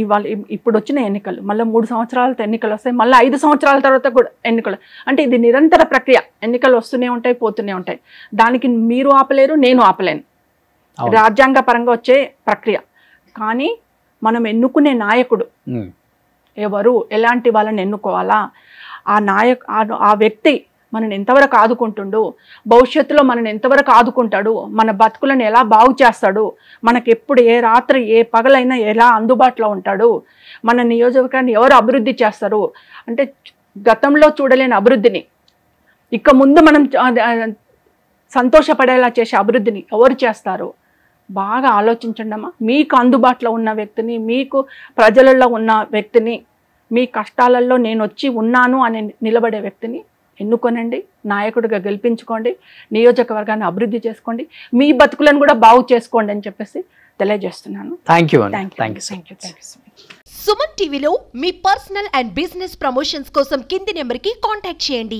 ఇప్పుడు వచ్చిన ఎన్నికలు మళ్ళీ 3 సంవత్సరాలతో ఎన్నికలు వస్తాయి, మళ్ళీ 5 సంవత్సరాల తర్వాత కూడా ఎన్నికలు. అంటే ఇది నిరంతర ప్రక్రియ, ఎన్నికలు వస్తూనే ఉంటాయి, పోతూనే ఉంటాయి. దానికి మీరు ఆపలేరు, నేను ఆపలేను. రాజ్యాంగ పరంగా వచ్చే ప్రక్రియ. కానీ మనం ఎన్నుకునే నాయకుడు ఎవరు, ఎలాంటి వాళ్ళని ఎన్నుకోవాలా, ఆ వ్యక్తి మనని ఎంతవరకు ఆదుకుంటుండు, భవిష్యత్తులో మనని ఎంతవరకు ఆదుకుంటాడు, మన బతుకులను ఎలా బాగు చేస్తాడు, మనకి ఎప్పుడు ఏ రాత్రి ఏ పగలైనా ఎలా అందుబాటులో ఉంటాడు, మన నియోజకవర్గాన్ని ఎవరు అభివృద్ధి చేస్తారు, అంటే గతంలో చూడలేని అభివృద్ధిని ఇక ముందు మనం సంతోషపడేలా చేసే అభివృద్ధిని ఎవరు చేస్తారు, బాగా ఆలోచించండి అమ్మా. మీకు అందుబాటులో ఉన్న వ్యక్తిని, మీకు ప్రజలలో ఉన్న వ్యక్తిని, మీ కష్టాలలో నేను వచ్చి ఉన్నాను అని నిలబడే వ్యక్తిని ఎన్నుకోనండి, నాయకుడిగా గెలిపించుకోండి, నియోజకవర్గాన్ని అభివృద్ధి చేసుకోండి, మీ బతుకులను కూడా బాగు చేసుకోండి అని చెప్పేసి తెలియజేస్తున్నాను. Thank you. సుమన్ టీవీలో మీ పర్సనల్ అండ్ బిజినెస్ ప్రమోషన్స్ కోసం కింది నెంబర్కి కాంటాక్ట్ చేయండి.